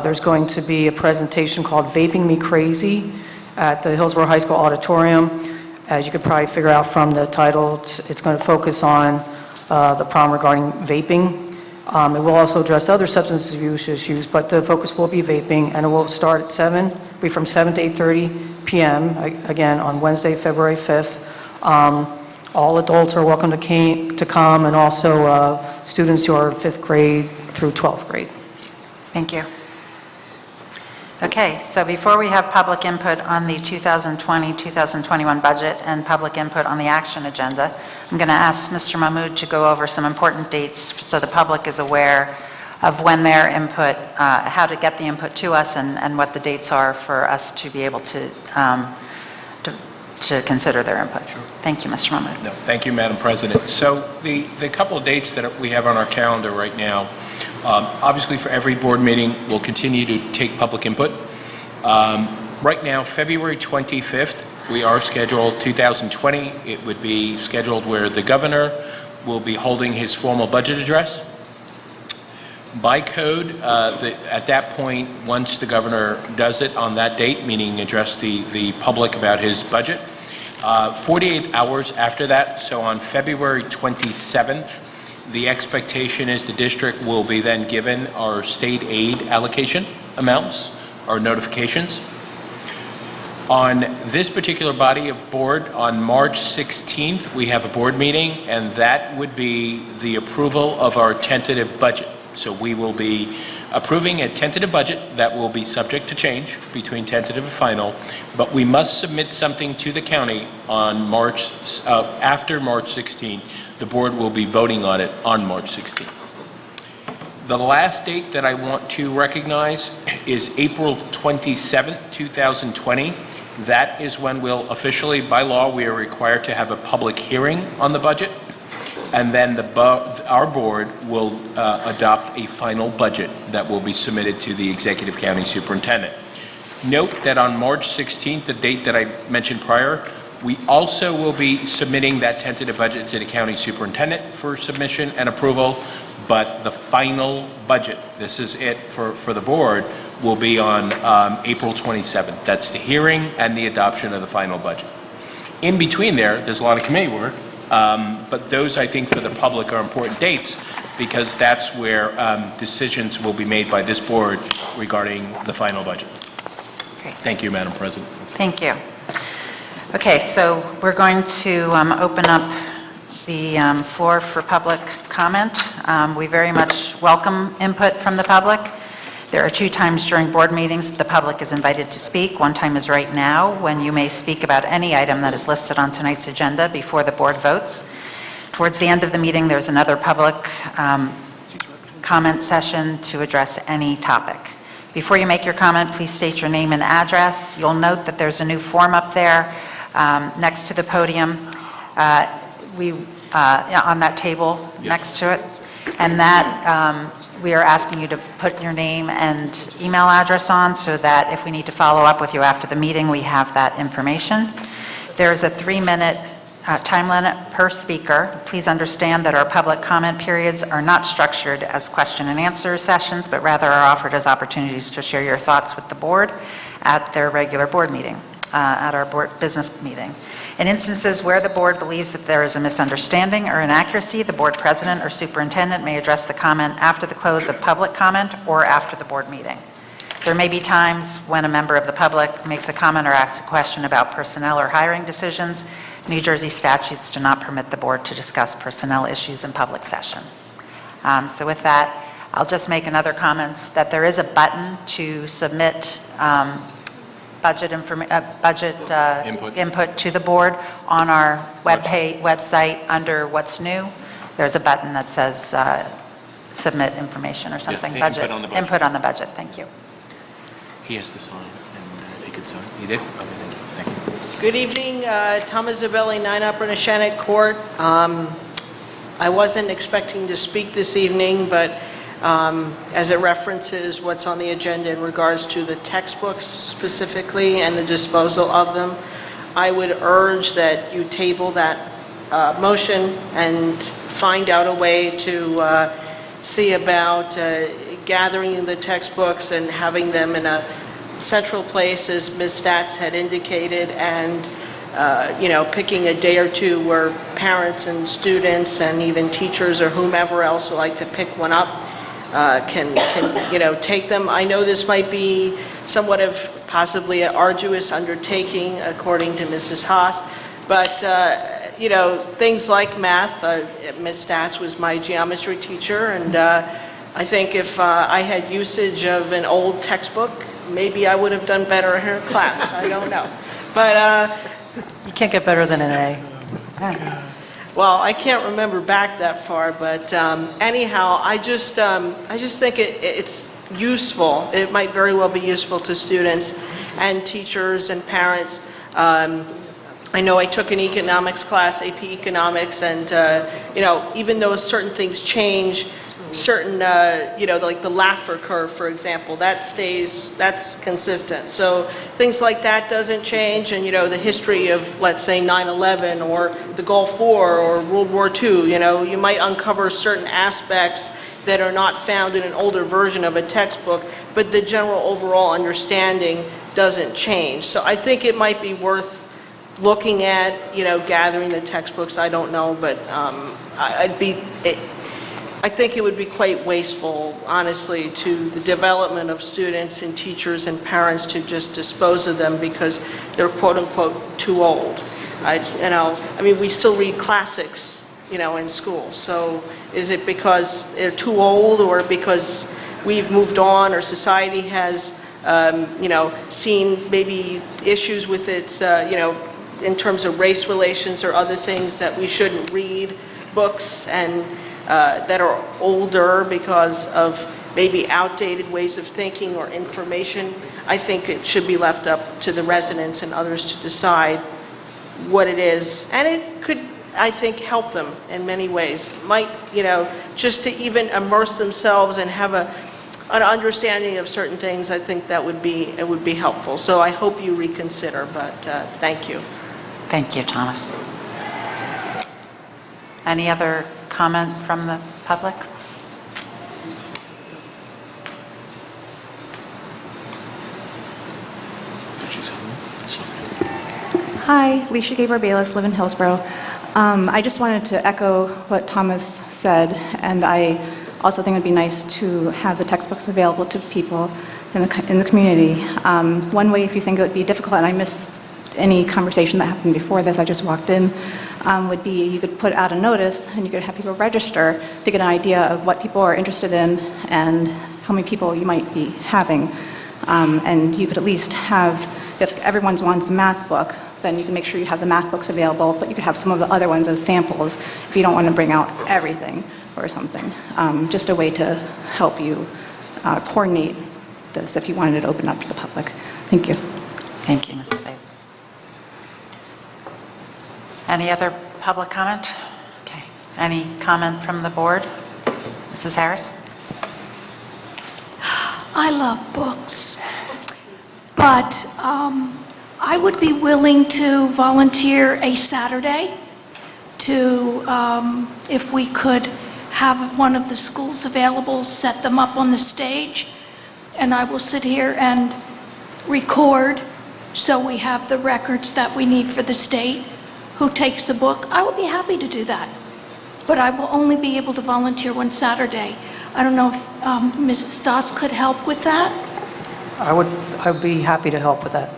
there's going to be a presentation called Vaping Me Crazy at the Hillsborough High School Auditorium. As you could probably figure out from the title, it's going to focus on the problem regarding vaping. It will also address other substance abuse issues, but the focus will be vaping, and it will start at be from 7 to 8:30 p.m., again, on Wednesday, February 5th. All adults are welcome to come, and also students who are 5th grade through 12th grade. Thank you. Okay, so before we have public input on the 2020-2021 budget and public input on the action agenda, I'm going to ask Mr. Mahmood to go over some important dates so the public is aware of when their input, how to get the input to us, and what the dates are for us to be able to consider their input. Sure. Thank you, Mr. Mahmood. No, thank you, Madam President. So the couple of dates that we have on our calendar right now, obviously for every board meeting, we'll continue to take public input. Right now, February 25th, we are scheduled 2020. It would be scheduled where the governor will be holding his formal budget address. By code, at that point, once the governor does it on that date, meaning address the public about his budget, 48 hours after that, so on February 27th, the expectation is the district will be then given our state aid allocation amounts, our notifications. On this particular body of board, on March 16th, we have a board meeting, and that would be the approval of our tentative budget. So we will be approving a tentative budget that will be subject to change between tentative and final, but we must submit something to the county on after March 16. The board will be voting on it on March 16. The last date that I want to recognize is April 27, 2020. That is when we'll officially, by law, we are required to have a public hearing on the budget. and then our board will adopt a final budget that will be submitted to the Executive County Superintendent. Note that on March 16th, the date that I mentioned prior, we also will be submitting that tentative budget to the county superintendent for submission and approval, but the final budget, this is it for the board, will be on April 27th. That's the hearing and the adoption of the final budget. In between there's a lot of committee work, but those, I think, for the public are important dates because that's where decisions will be made by this board regarding the final budget. Great. Thank you, Madam President. Thank you. Okay, so we're going to open up the floor for public comment. We very much welcome input from the public. There are 2 times during board meetings that the public is invited to speak. One time is right now, when you may speak about any item that is listed on tonight's agenda before the board votes. Towards the end of the meeting, there's another public comment session to address any topic. Before you make your comment, please state your name and address. You'll note that there's a new form up there next to the podium, on that table next to it. And that we are asking you to put your name and email address on so that if we need to follow up with you after the meeting, we have that information. There's a 3-minute time limit per speaker. Please understand that our public comment periods are not structured as question and answer sessions, but rather are offered as opportunities to share your thoughts with the board at their regular board meeting, at our board business meeting. In instances where the board believes that there is a misunderstanding or inaccuracy, the board president or superintendent may address the comment after the close of public comment or after the board meeting. There may be times when a member of the public makes a comment or asks a question about personnel or hiring decisions. New Jersey statutes do not permit the board to discuss personnel issues in public session. So with that, I'll just make another comment that there is a button to submit budget input to the board on our website under What's New. There's a button that says submit information or something. Yeah, input on the budget. Input on the budget. Thank you. He has to sign, and if he could sign. He did? Okay, thank you. Thank you. Good evening, Thomas Zabelli, 9 Upper Neshannock Court. I wasn't expecting to speak this evening, but as it references what's on the agenda in regards to the textbooks specifically and the disposal of them, I would urge that you table that motion and find out a way to see about gathering the textbooks and having them in a central place, as Ms. Stats had indicated, and picking a day or two where parents and students and even teachers or whomever else would like to pick one up can take them. I know this might be somewhat of possibly an arduous undertaking, according to Mrs. Haas, but things like math, Ms. Stats was my geometry teacher, and I think if I had usage of an old textbook, maybe I would have done better in her class. I don't know. But You can't get better than an A. well, I can't remember back that far, but anyhow, I just think it's useful. It might very well be useful to students and teachers and parents. I know I took an economics class, AP Economics, and even though certain things change, certain like the Laffer curve, for example, that's consistent. So things like that doesn't change, and the history of, let's say, 9/11 or the Gulf War or World War II, you might uncover certain aspects that are not found in an older version of a textbook, but the general overall understanding doesn't change. So I think it might be worth looking at, gathering the textbooks. I don't know, but I think it would be quite wasteful, honestly, to the development of students and teachers and parents to just dispose of them because they're quote-unquote too old. We still read classics, in school. So is it because they're too old, or because we've moved on, or society has, seen maybe issues with its, in terms of race relations or other things that we shouldn't read books and that are older because of maybe outdated ways of thinking or information? I think it should be left up to the residents and others to decide what it is. And it could I think, help them in many ways. Might, just to even immerse themselves and have an understanding of certain things, I think it would be helpful. So I hope you reconsider, but thank you. Thank you, Thomas. Any other comment from the public? Hi, Leisha Gaber-Bayless, live in Hillsborough. I just wanted to echo what Thomas said, and I also think it would be nice to have the textbooks available to people in the community. One way, if you think it would be difficult, and I missed any conversation that happened before this, I just walked in, would be you could put out a notice and you could have people register to get an idea of what people are interested in and how many people you might be having. And you could at least have, if everyone wants a math book, then you can make sure you have the math books available, but you could have some of the other ones as samples if you don't want to bring out everything or something. Just a way to help you coordinate this if you wanted it open up to the public. Thank you. Thank you, Mrs. Bayless. Any other public comment? Okay. Any comment from the board? Mrs. Harris? I love books, but I would be willing to volunteer a Saturday to, if we could have one of the schools available, set them up on the stage, and I will sit here and record so we have the records that we need for the state. Who takes a book? I would be happy to do that, but I will only be able to volunteer one Saturday. I don't know if Mrs. Stoss could help with that. I would be happy to help with that.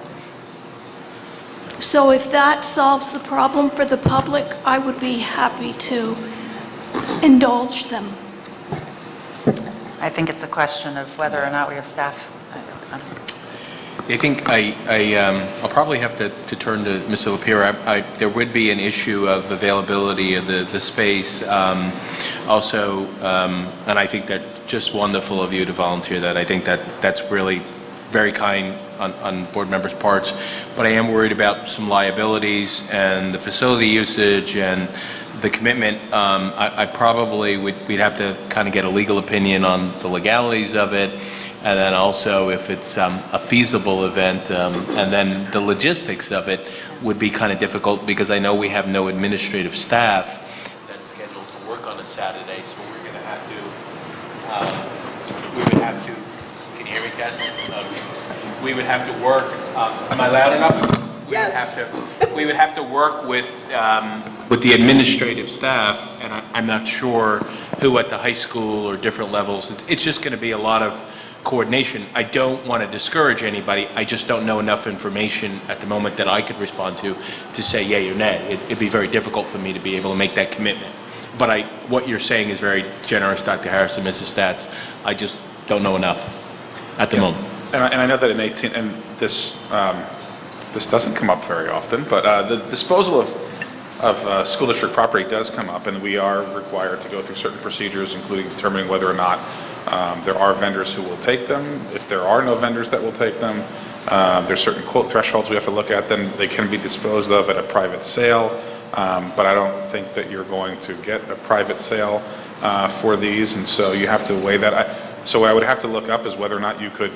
So if that solves the problem for the public, I would be happy to indulge them. I think it's a question of whether or not we have staff. I think I'll probably have to turn to Ms. Lapira. There would be an issue of availability of the space. Also, and I think that's just wonderful of you to volunteer that. I think that's really very kind on board members' parts. But I am worried about some liabilities and the facility usage and the commitment. I probably we'd have to kind of get a legal opinion on the legalities of it, and then also if it's a feasible event, and then the logistics of it would be kind of difficult because I know we have no administrative staff that's scheduled to work on a Saturday, so we're going to have to, we would have to, can you hear me, Cass? We would have to work, am I loud enough? Yes. We would have to work with the administrative staff, and I'm not sure who at the high school or different levels. It's just going to be a lot of coordination. I don't want to discourage anybody. I just don't know enough information at the moment that I could respond to say yay or nay. It'd be very difficult for me to be able to make that commitment. But what you're saying is very generous, Dr. Harris and Mrs. Stats. I just don't know enough at the moment. And I know that in 18, and this doesn't come up very often, but the disposal of school district property does come up, and we are required to go through certain procedures, including determining whether or not there are vendors who will take them. If there are no vendors that will take them, there's certain quote thresholds we have to look at. Then they can be disposed of at a private sale, but I don't think that you're going to get a private sale for these, and so you have to weigh that. So what I would have to look up is whether or not you could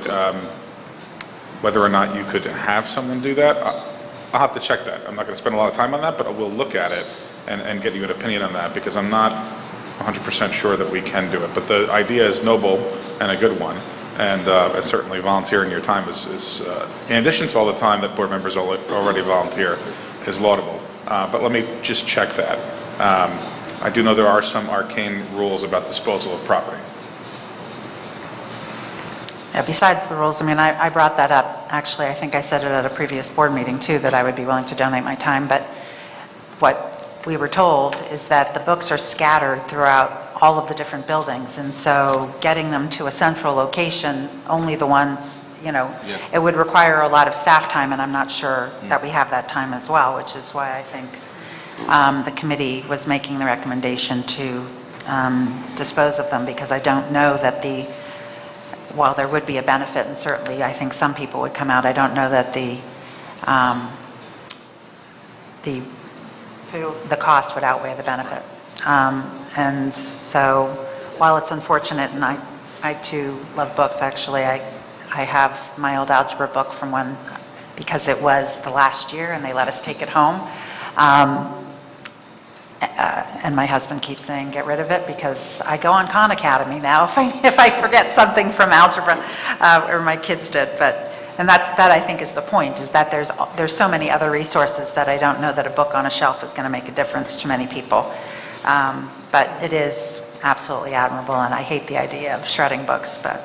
have someone do that. I'll have to check that. I'm not going to spend a lot of time on that, but I will look at it and get you an opinion on that, because I'm not 100% sure that we can do it. But the idea is noble and a good one, and certainly volunteering your time is in addition to all the time that board members already volunteer, is laudable. But let me just check that. I do know there are some arcane rules about disposal of property. Yeah, besides the rules, I mean, I brought that up, actually, I think I said it at a previous board meeting too, that I would be willing to donate my time, but what we were told is that the books are scattered throughout all of the different buildings, and so getting them to a central location, only the ones, it would require a lot of staff time, and I'm not sure that we have that time as well, which is why I think the committee was making the recommendation to dispose of them, because I don't know that while there would be a benefit, and certainly I think some people would come out, I don't know that the the cost would outweigh the benefit. And so while it's unfortunate, and I too love books, actually, I have my old algebra book from when, because it was the last year and they let us take it home. And my husband keeps saying, get rid of it, because I go on Khan Academy now if I forget something from algebra, or my kids did. And that I think is the point, is that there's so many other resources that I don't know that a book on a shelf is going to make a difference to many people. But it is absolutely admirable, and I hate the idea of shredding books. But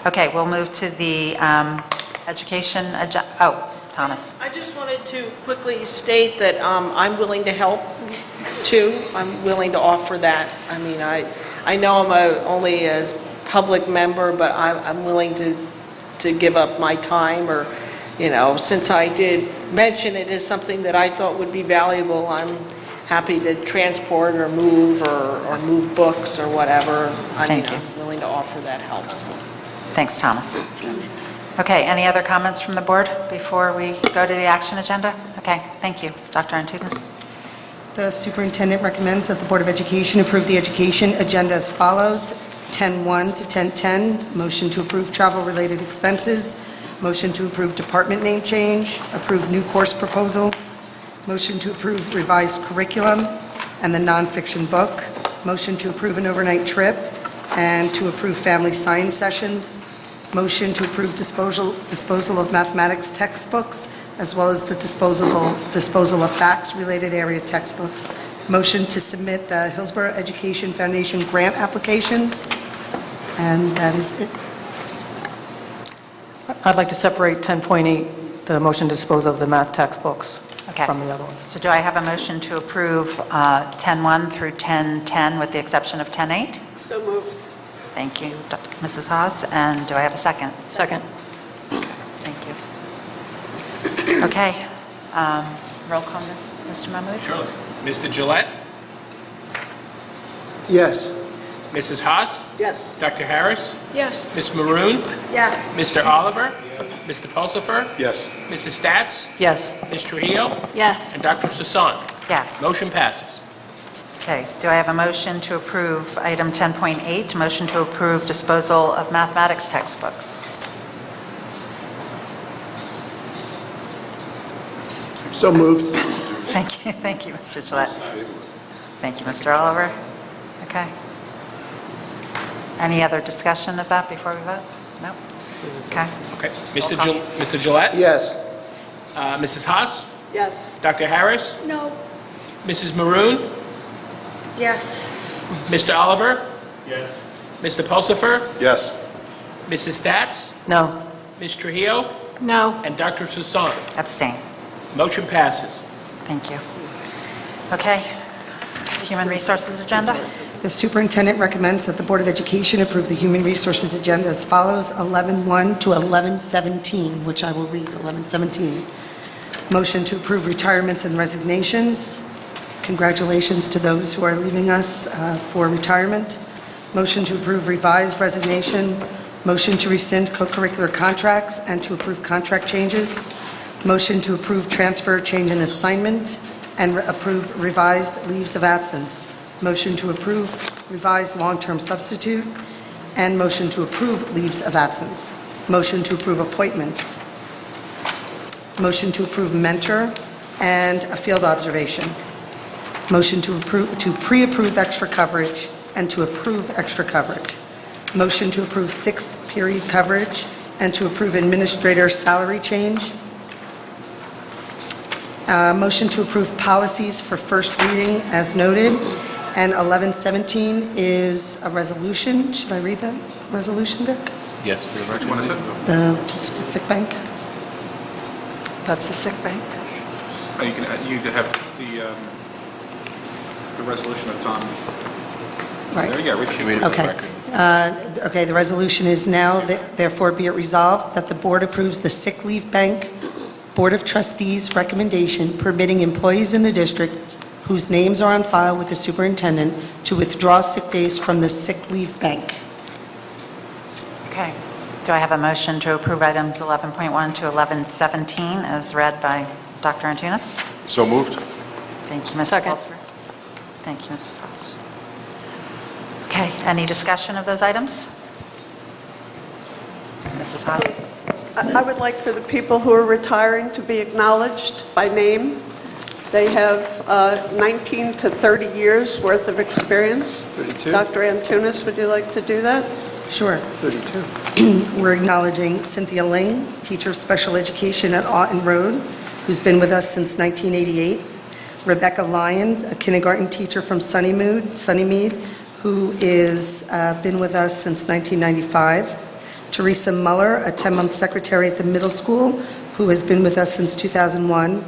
okay, we'll move to the education agenda. Oh, Thomas. I just wanted to quickly state that I'm willing to help, too. I'm willing to offer that. I mean, I know I'm only a public member, but I'm willing to give up my time, or, since I did mention it as something that I thought would be valuable, I'm happy to transport or move or move books or whatever. Thank you. I'm willing to offer that help, so. Thanks, Thomas. Okay, any other comments from the board before we go to the action agenda? Okay, thank you. Dr. Antunes? The superintendent recommends that the Board of Education approve the education agenda as follows: 10-1 to 10-10, motion to approve travel-related expenses, motion to approve department name change, approve new course proposal, motion to approve revised curriculum and the nonfiction book, motion to approve an overnight trip, and to approve family science sessions, motion to approve disposal of mathematics textbooks, as well as the disposal of facts-related area textbooks, motion to submit the Hillsborough Education Foundation grant applications, and that is it. I'd like to separate 10.8, the motion to dispose of the math textbooks, Okay. from the other ones. So do I have a motion to approve 10-1 through 10-10 with the exception of 10-8? So moved. Thank you, Mrs. Haas. And do I have a second? Second. Thank you. Okay. Roll call, Mr. Mahmood? Surely. Mr. Gillette? Yes. Mrs. Haas? Yes. Dr. Harris? Yes. Ms. Maroon? Yes. Mr. Oliver? Mr. Pulsifer? Yes. Mrs. Stats? Yes. Ms. Trujillo? Yes. And Dr. Sasan? Yes. Motion passes. Okay, so do I have a motion to approve item 10.8, motion to approve disposal of mathematics textbooks? So moved. Thank you, Mr. Gillette. Thank you, Mr. Oliver. Okay. Any other discussion of that before we vote? No? Okay. Okay. Roll call. Mr. Gillette? Yes. Mrs. Haas? Yes. Dr. Harris? No. Mrs. Maroon? Yes. Mr. Oliver? Yes. Mr. Pulsifer? Yes. Mrs. Stats? No. Ms. Trujillo? No. And Dr. Sasan? Abstain. Motion passes. Thank you. Okay. Human Resources Agenda? The superintendent recommends that the Board of Education approve the Human Resources Agenda as follows: 11-1 to 11-17, which I will read, 11-17. Motion to approve retirements and resignations. Congratulations to those who are leaving us for retirement. Motion to approve revised resignation. Motion to rescind co-curricular contracts and to approve contract changes. Motion to approve transfer, change in assignment, and approve revised leaves of absence. Motion to approve revised long-term substitute, and motion to approve leaves of absence. Motion to approve appointments. Motion to approve mentor and a field observation. Motion to pre-approve extra coverage and to approve extra coverage. Motion to approve sixth period coverage and to approve administrator salary change. Motion to approve policies for first reading as noted. And 11-17 is a resolution. Should I read that resolution, Vic? Yes, for the Which one is it? The sick bank? That's the sick bank. Oh, you could have the resolution that's on. Right. There you go. Should we read it for the Okay. record? Okay, the resolution is now, therefore be it resolved that the board approves the sick leave bank Board of Trustees recommendation permitting employees in the district whose names are on file with the superintendent to withdraw sick days from the sick leave bank. Okay. Do I have a motion to approve items 11.1 to 11.17 as read by Dr. Antunes? So moved? Thank you, Mr. Pulsipher. Thank you, Mrs. Foss. Okay, any discussion of those items? Mrs. Haas? I would like for the people who are retiring to be acknowledged by name. They have 19 to 30 years worth of experience. 32. Dr. Antunes, would you like to do that? Sure. 32. We're acknowledging Cynthia Ling, teacher of special education at Auten Road, who's been with us since 1988. Rebecca Lyons, a kindergarten teacher from Sunnymead, who is been with us since 1995. Teresa Muller, a 10-month secretary at the middle school, who has been with us since 2001.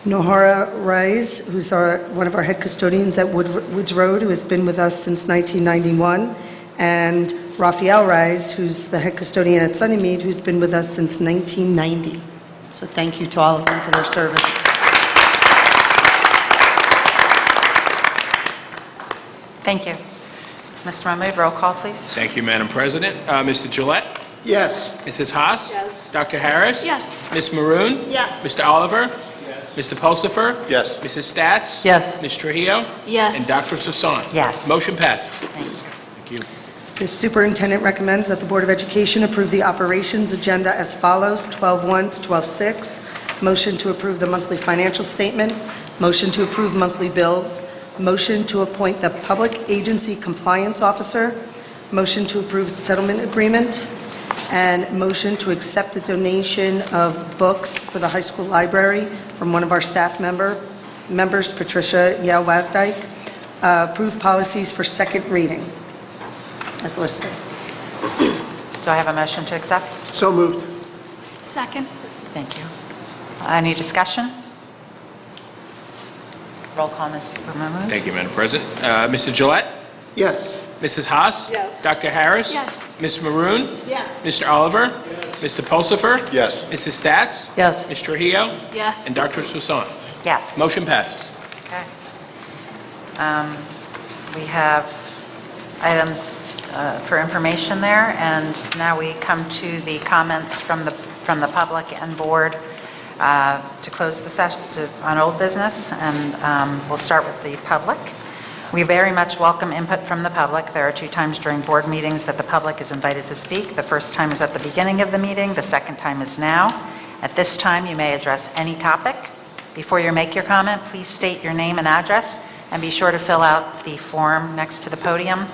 Nohara Rice, who's one of our head custodians at Woods Road, who has been with us since 1991. And Raphael Rice, who's the head custodian at Sunnymead, who's been with us since 1990. So thank you to all of them for their service. Thank you. Mr. Mahmood, roll call, please. Thank you, Madam President. Mr. Gillette? Yes. Mrs. Haas? Yes. Dr. Harris? Yes. Ms. Maroon? Yes. Mr. Oliver? Mr. Pulsipher? Yes. Mrs. Stats? Yes. Ms. Trujillo? Yes. And Dr. Sasan? Yes. Motion passes. Thank you. Thank you. The superintendent recommends that the Board of Education approve the operations agenda as follows: 12.1 to 12.6. Motion to approve the monthly financial statement. Motion to approve monthly bills. Motion to appoint the Public Agency Compliance Officer. Motion to approve settlement agreement. And motion to accept the donation of books for the high school library from one of our staff members, Patricia Yale-Wasdyke. Approve policies for second reading as listed. Do I have a motion to accept? So moved. Second. Thank you. Any discussion? Roll call, Mr. Mahmood. Thank you, Madam President. Mr. Gillette? Yes. Mrs. Haas? Yes. Dr. Harris? Yes. Ms. Maroon? Yes. Mr. Oliver? Mr. Pulsipher? Yes. Mrs. Stats? Yes. Ms. Trujillo? Yes. And Dr. Sasan? Yes. Motion passes. Okay. We have items for information there, and now we come to the comments from the public and board to close the session on old business, and we'll start with the public. We very much welcome input from the public. There are 2 times during board meetings that the public is invited to speak. The first time is at the beginning of the meeting. The second time is now. At this time, you may address any topic. Before you make your comment, please state your name and address, and be sure to fill out the form next to the podium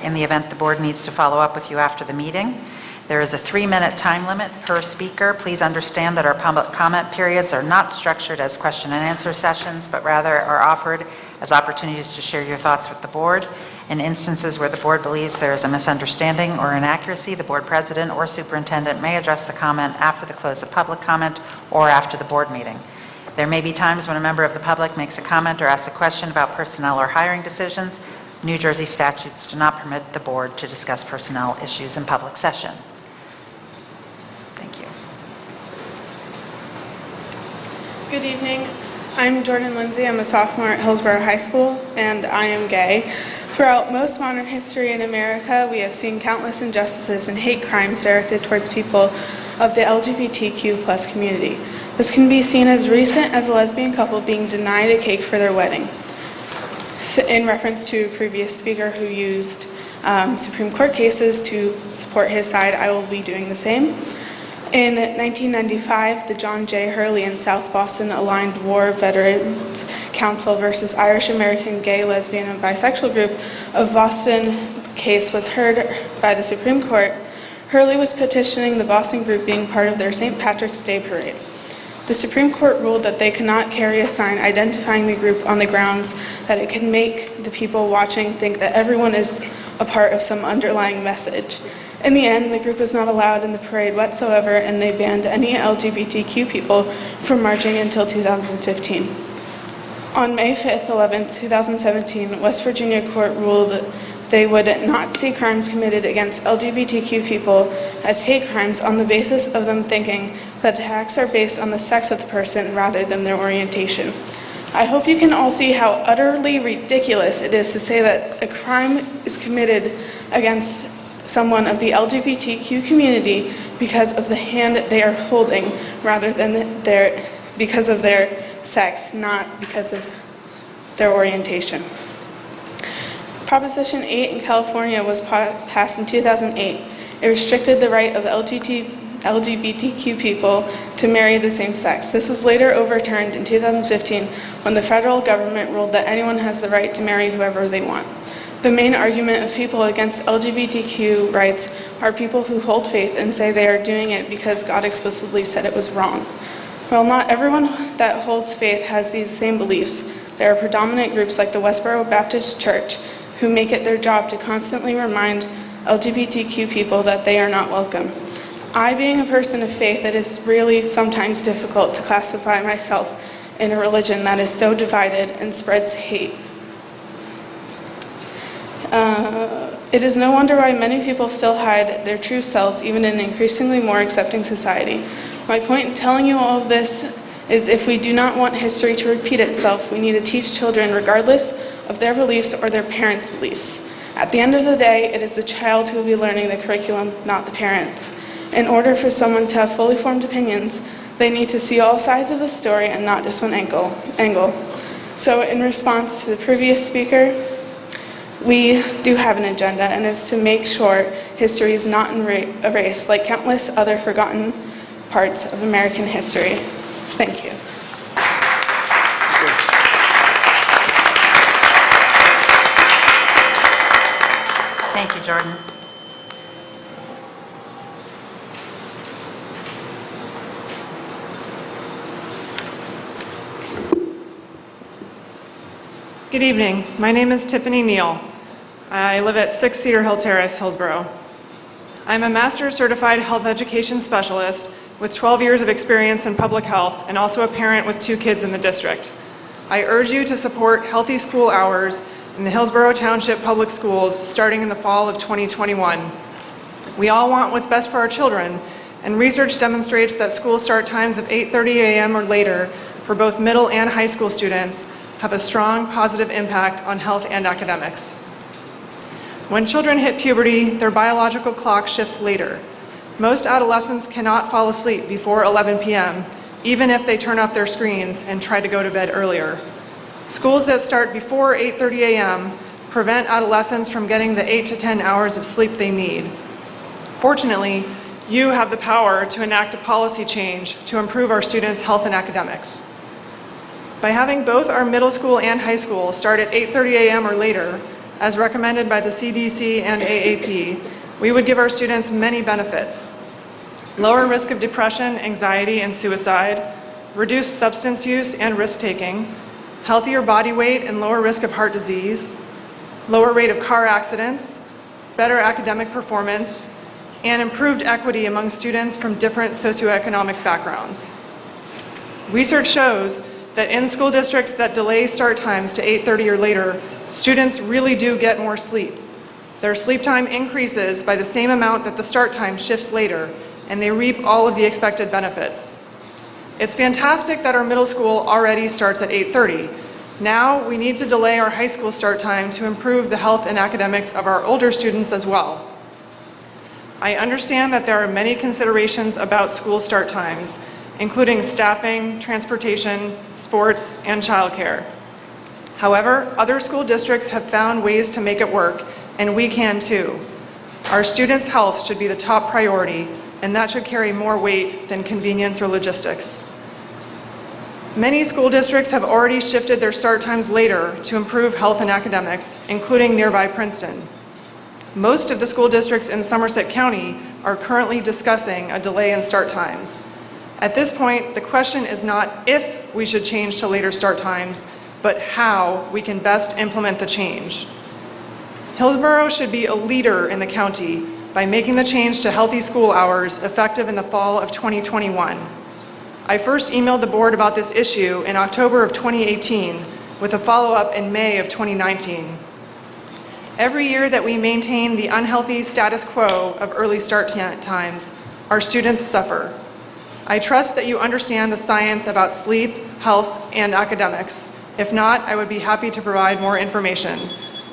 in the event the board needs to follow up with you after the meeting. There is a 3-minute time limit per speaker. Please understand that our public comment periods are not structured as question and answer sessions, but rather are offered as opportunities to share your thoughts with the board. In instances where the board believes there is a misunderstanding or inaccuracy, the board president or superintendent may address the comment after the close of public comment or after the board meeting. There may be times when a member of the public makes a comment or asks a question about personnel or hiring decisions. New Jersey statutes do not permit the board to discuss personnel issues in public session. Thank you. Good evening. I'm Jordan Lindsay. I'm a sophomore at Hillsborough High School, and I am gay. Throughout most modern history in America, we have seen countless injustices and hate crimes directed towards people of the LGBTQ+ community. This can be seen as recent as a lesbian couple being denied a cake for their wedding. In reference to a previous speaker who used Supreme Court cases to support his side, I will be doing the same. In 1995, the John J. Hurley and South Boston Aligned War Veterans Council versus Irish American Gay, Lesbian, and Bisexual Group of Boston case was heard by the Supreme Court. Hurley was petitioning the Boston group being part of their St. Patrick's Day parade. The Supreme Court ruled that they could not carry a sign identifying the group on the grounds that it could make the people watching think that everyone is a part of some underlying message. In the end, the group was not allowed in the parade whatsoever, and they banned any LGBTQ people from marching until 2015. On May 5th, 11th, 2017, West Virginia court ruled that they would not see crimes committed against LGBTQ people as hate crimes on the basis of them thinking that attacks are based on the sex of the person rather than their orientation. I hope you can all see how utterly ridiculous it is to say that a crime is committed against someone of the LGBTQ community because of the hand they are holding rather than because of their sex, not because of their orientation. Proposition 8 in California was passed in 2008. It restricted the right of LGBTQ people to marry the same sex. This was later overturned in 2015 when the federal government ruled that anyone has the right to marry whoever they want. The main argument of people against LGBTQ rights are people who hold faith and say they are doing it because God explicitly said it was wrong. While not everyone that holds faith has these same beliefs, there are predominant groups like the Westboro Baptist Church who make it their job to constantly remind LGBTQ people that they are not welcome. I, being a person of faith, it is really sometimes difficult to classify myself in a religion that is so divided and spreads hate. It is no wonder why many people still hide their true selves, even in an increasingly more accepting society. My point in telling you all of this is if we do not want history to repeat itself, we need to teach children regardless of their beliefs or their parents' beliefs. At the end of the day, it is the child who will be learning the curriculum, not the parents. In order for someone to have fully formed opinions, they need to see all sides of the story and not just one angle. So in response to the previous speaker, we do have an agenda, and it's to make sure history is not erased like countless other forgotten parts of American history. Thank you. Thank you, Jordan. Good evening. My name is Tiffany Neal. I live at 6 Cedar Hill Terrace, Hillsborough. I'm a Master's Certified Health Education Specialist with 12 years of experience in public health and also a parent with 2 kids in the district. I urge you to support healthy school hours in the Hillsborough Township Public Schools starting in the fall of 2021. We all want what's best for our children, and research demonstrates that school start times of 8:30 a.m. or later for both middle and high school students have a strong positive impact on health and academics. When children hit puberty, their biological clock shifts later. Most adolescents cannot fall asleep before 11 p.m., even if they turn off their screens and try to go to bed earlier. Schools that start before 8:30 a.m. prevent adolescents from getting the 8 to 10 hours of sleep they need. Fortunately, you have the power to enact a policy change to improve our students' health and academics. By having both our middle school and high school start at 8:30 a.m. or later, as recommended by the CDC and AAP, we would give our students many benefits. Lower risk of depression, anxiety, and suicide, reduced substance use and risk-taking, healthier body weight and lower risk of heart disease, lower rate of car accidents, better academic performance, and improved equity among students from different socioeconomic backgrounds. Research shows that in school districts that delay start times to 8:30 or later, students really do get more sleep. Their sleep time increases by the same amount that the start time shifts later, and they reap all of the expected benefits. It's fantastic that our middle school already starts at 8:30. Now we need to delay our high school start time to improve the health and academics of our older students as well. I understand that there are many considerations about school start times, including staffing, transportation, sports, and childcare. However, other school districts have found ways to make it work, and we can too. Our students' health should be the top priority, and that should carry more weight than convenience or logistics. Many school districts have already shifted their start times later to improve health and academics, including nearby Princeton. Most of the school districts in Somerset County are currently discussing a delay in start times. At this point, the question is not if we should change to later start times, but how we can best implement the change. Hillsborough should be a leader in the county by making the change to healthy school hours effective in the fall of 2021. I first emailed the board about this issue in October of 2018 with a follow-up in May of 2019. Every year that we maintain the unhealthy status quo of early start times, our students suffer. I trust that you understand the science about sleep, health, and academics. If not, I would be happy to provide more information.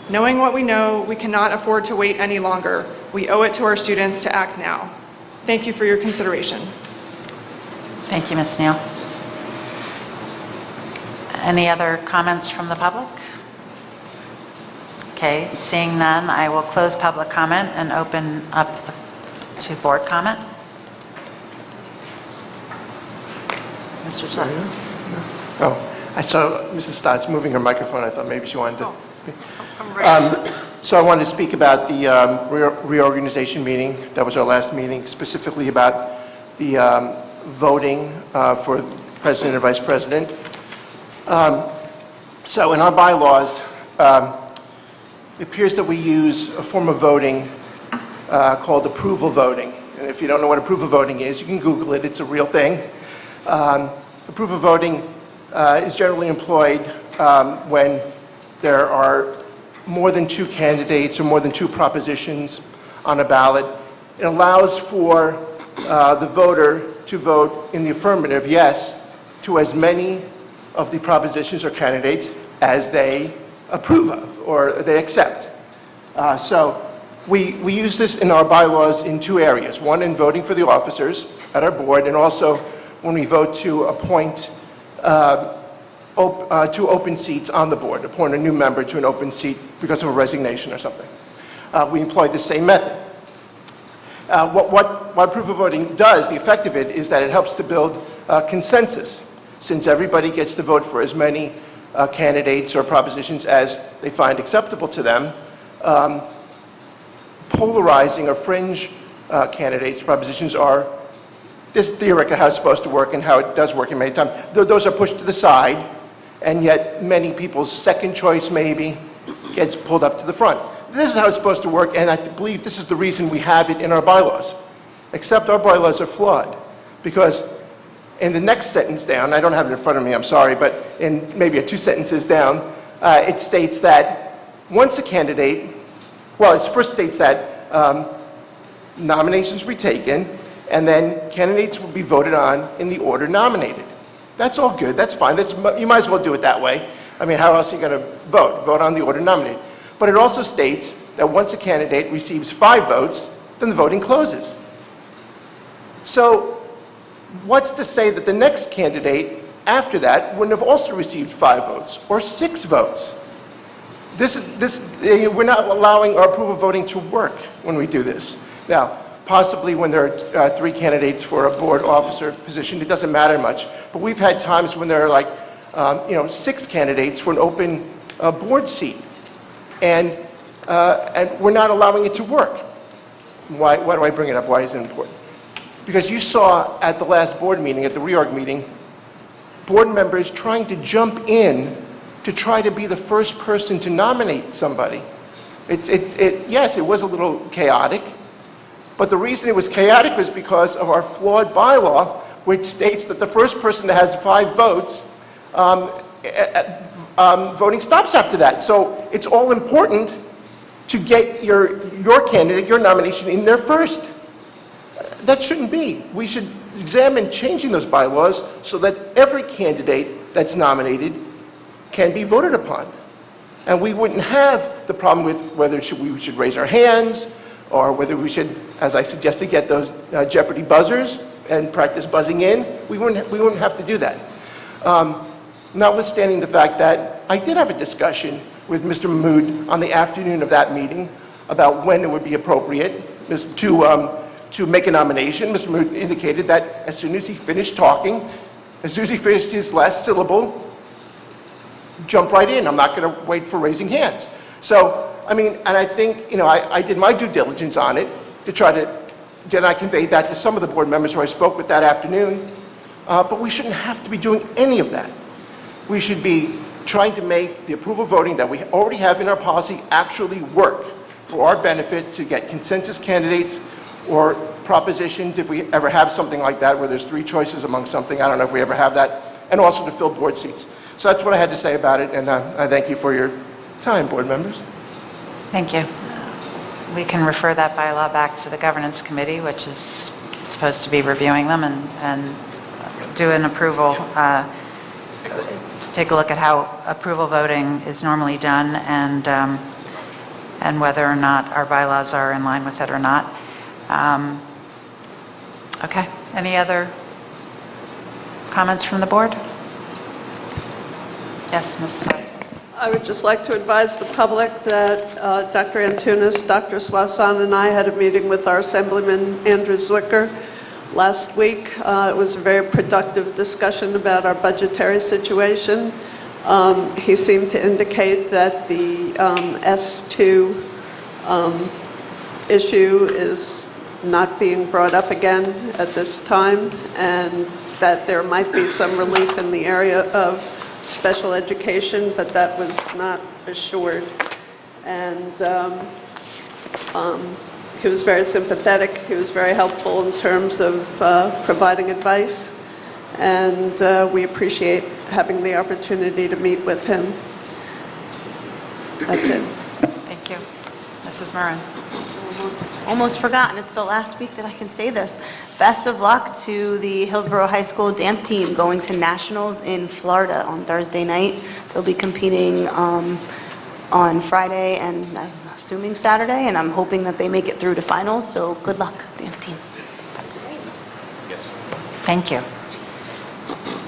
Knowing what we know, we cannot afford to wait any longer. We owe it to our students to act now. Thank you for your consideration. Thank you, Ms. Neal. Any other comments from the public? Okay, seeing none, I will close public comment and open up to board comment. Mr. Gillette? Oh, I saw Mrs. Stotts moving her microphone. I thought maybe she wanted to. So I wanted to speak about the reorganization meeting. That was our last meeting, specifically about the voting for president and vice president. So in our bylaws, it appears that we use a form of voting called approval voting. And if you don't know what approval voting is, you can Google it. It's a real thing. Approval voting is generally employed when there are more than 2 candidates or more than 2 propositions on a ballot. It allows for the voter to vote in the affirmative, yes, to as many of the propositions or candidates as they approve of or they accept. So we use this in our bylaws in 2 areas. One, in voting for the officers at our board, and also when we vote to appoint 2 open seats on the board, appoint a new member to an open seat because of a resignation or something. We employ the same method. What approval voting does, the effect of it, is that it helps to build consensus, since everybody gets to vote for as many candidates or propositions as they find acceptable to them. Polarizing or fringe candidates, propositions are, this is theoretically how it's supposed to work and how it does work in many times. Those are pushed to the side, and yet many people's second choice maybe gets pulled up to the front. This is how it's supposed to work, and I believe this is the reason we have it in our bylaws. Except our bylaws are flawed, because in the next sentence down, I don't have it in front of me, I'm sorry, but in maybe 2 sentences down, it states that once a candidate, well, it first states that nominations will be taken, and then candidates will be voted on in the order nominated. That's all good, that's fine, you might as well do it that way. I mean, how else are you going to vote? Vote on the order nominated. But it also states that once a candidate receives 5 votes, then the voting closes. So what's to say that the next candidate after that wouldn't have also received 5 votes or 6 votes? We're not allowing our approval voting to work when we do this. Now, possibly when there are 3 candidates for a board officer position, it doesn't matter much. But we've had times when there are like 6 candidates for an open board seat, and we're not allowing it to work. Why do I bring it up? Why is it important? Because you saw at the last board meeting, at the reorg meeting, board members trying to jump in to try to be the first person to nominate somebody. Yes, it was a little chaotic, but the reason it was chaotic was because of our flawed bylaw, which states that the first person that has 5 votes, voting stops after that. So it's all important to get your candidate, your nomination in there first. That shouldn't be. We should examine changing those bylaws so that every candidate that's nominated can be voted upon. And we wouldn't have the problem with whether we should raise our hands or whether we should, as I suggested, get those Jeopardy buzzers and practice buzzing in. We wouldn't have to do that. Notwithstanding the fact that I did have a discussion with Mr. Mahmood on the afternoon of that meeting about when it would be appropriate to make a nomination. Mr. Mahmood indicated that as soon as he finished talking, as soon as he finished his last syllable, jump right in. I'm not going to wait for raising hands. So, I mean, and I think, I did my due diligence on it to try to, then I conveyed that to some of the board members who I spoke with that afternoon, but we shouldn't have to be doing any of that. We should be trying to make the approval voting that we already have in our policy actually work for our benefit, to get consensus candidates or propositions, if we ever have something like that where there's 3 choices among something. I don't know if we ever have that, and also to fill board seats. So that's what I had to say about it, and I thank you for your time, board members. Thank you. We can refer that bylaw back to the governance committee, which is supposed to be reviewing them, and do an approval, to take a look at how approval voting is normally done, and whether or not our bylaws are in line with it or not. Okay, any other comments from the board? Yes, Mrs. Haas. I would just like to advise the public that Dr. Antunes, Dr. Swasan, and I had a meeting with our Assemblyman Andrew Zwicker last week. It was a very productive discussion about our budgetary situation. He seemed to indicate that the S2 issue is not being brought up again at this time, and that there might be some relief in the area of special education, but that was not assured. And he was very sympathetic. He was very helpful in terms of providing advice, and we appreciate having the opportunity to meet with him. That's it. Thank you. Mrs. Murrin. Almost forgotten, it's the last week that I can say this. Best of luck to the Hillsborough High School dance team going to nationals in Florida on Thursday night. They'll be competing on Friday and I'm assuming Saturday, and I'm hoping that they make it through to finals, so good luck, dance team. Thank you.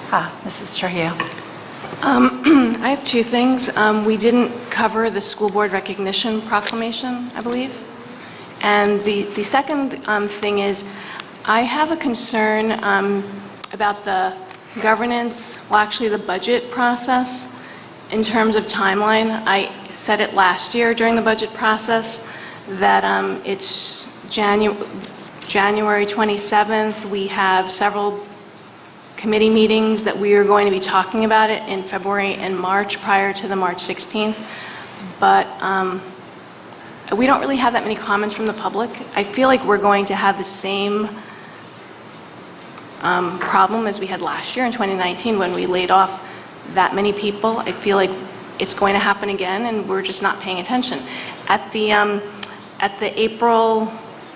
Mrs. Trujillo. I have two things. We didn't cover the school board recognition proclamation, I believe. And the second thing is, I have a concern about the governance, well, actually the budget process in terms of timeline. I said it last year during the budget process that it's January 27th. We have several committee meetings that we are going to be talking about it in February and March prior to the March 16th. But we don't really have that many comments from the public. I feel like we're going to have the same problem as we had last year in 2019 when we laid off that many people. I feel like it's going to happen again, and we're just not paying attention. At the April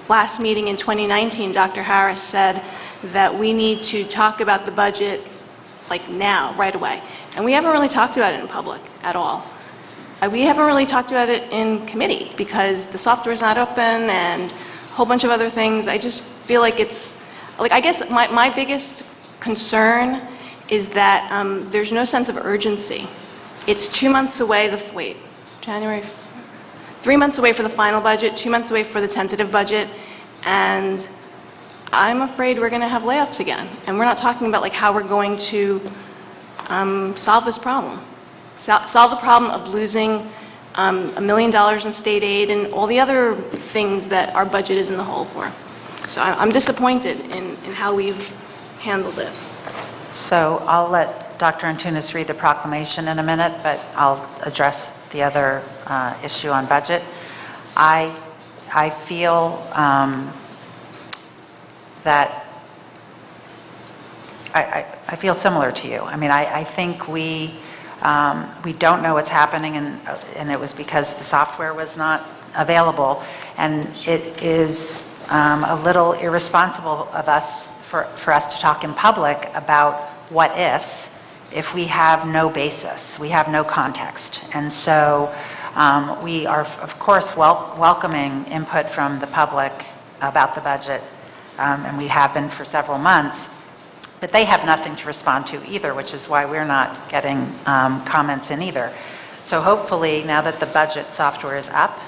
last meeting in 2019, Dr. Harris said that we need to talk about the budget like now, right away. And we haven't really talked about it in public at all. We haven't really talked about it in committee because the software is not open and a whole bunch of other things. I just feel like it's, like, I guess my biggest concern is that there's no sense of urgency. It's 2 months away, 3 months away for the final budget, 2 months away for the tentative budget, and I'm afraid we're going to have layoffs again. And we're not talking about like how we're going to solve this problem. Solve the problem of losing $1 million in state aid and all the other things that our budget is in the hole for. So I'm disappointed in how we've handled it. So I'll let Dr. Antunes read the proclamation in a minute, but I'll address the other issue on budget. I feel that I feel similar to you. I mean, I think we don't know what's happening, and it was because the software was not available, and it is a little irresponsible of us for us to talk in public about what ifs if we have no basis, we have no context. And so we are, of course, welcoming input from the public about the budget, and we have been for several months. But they have nothing to respond to either, which is why we're not getting comments in either. So hopefully, now that the budget software is up,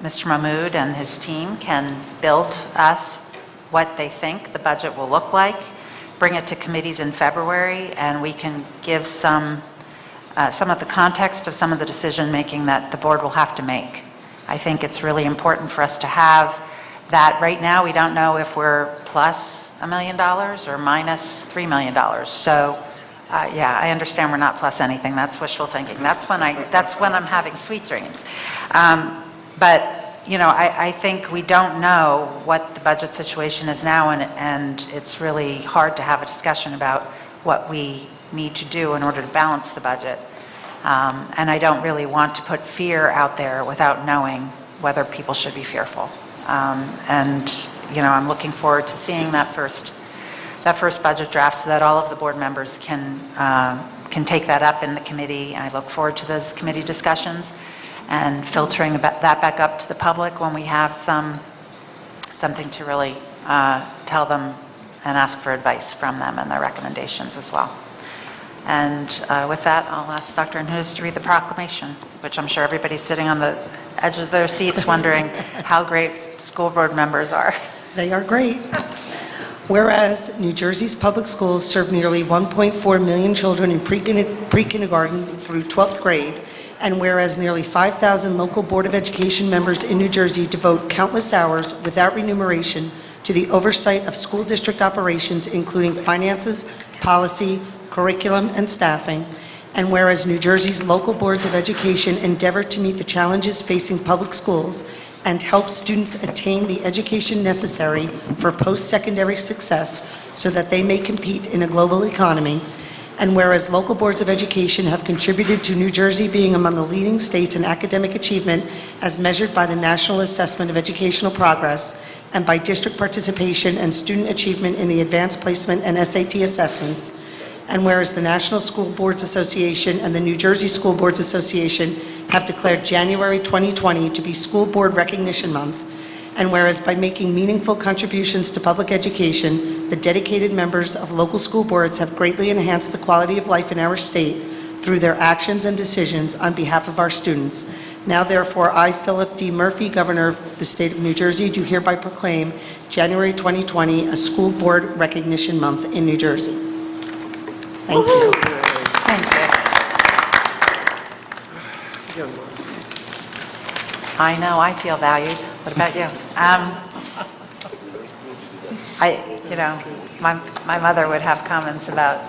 Mr. Mahmood and his team can build us what they think the budget will look like, bring it to committees in February, and we can give some of the context of some of the decision-making that the board will have to make. I think it's really important for us to have that. Right now, we don't know if we're plus $1 million or minus $3 million. So, yeah, I understand we're not plus anything. That's wishful thinking. That's when I'm having sweet dreams. But you know, I think we don't know what the budget situation is now, and it's really hard to have a discussion about what we need to do in order to balance the budget. And I don't really want to put fear out there without knowing whether people should be fearful. And you know, I'm looking forward to seeing that first budget draft so that all of the board members can take that up in the committee. I look forward to those committee discussions and filtering that back up to the public when we have something to really tell them and ask for advice from them and their recommendations as well. And with that, I'll ask Dr. Anhutis to read the proclamation, which I'm sure everybody's sitting on the edge of their seats wondering how great school board members are. They are great. Whereas New Jersey's public schools serve nearly 1.4 million children in pre-kindergarten through 12th grade, and whereas nearly 5,000 local Board of Education members in New Jersey devote countless hours without remuneration to the oversight of school district operations, including finances, policy, curriculum, and staffing, and whereas New Jersey's local boards of education endeavor to meet the challenges facing public schools and help students attain the education necessary for post-secondary success so that they may compete in a global economy, and whereas local boards of education have contributed to New Jersey being among the leading states in academic achievement as measured by the National Assessment of Educational Progress and by district participation and student achievement in the advanced placement and SAT assessments, and whereas the National School Boards Association and the New Jersey School Boards Association have declared January 2020 to be School Board Recognition Month, and whereas by making meaningful contributions to public education, the dedicated members of local school boards have greatly enhanced the quality of life in our state through their actions and decisions on behalf of our students. Now therefore, I, Philip D. Murphy, Governor of the State of New Jersey, do hereby proclaim January 2020 a School Board Recognition Month in New Jersey. Thank you. Thank you. I know, I feel valued. What about you? My mother would have comments about,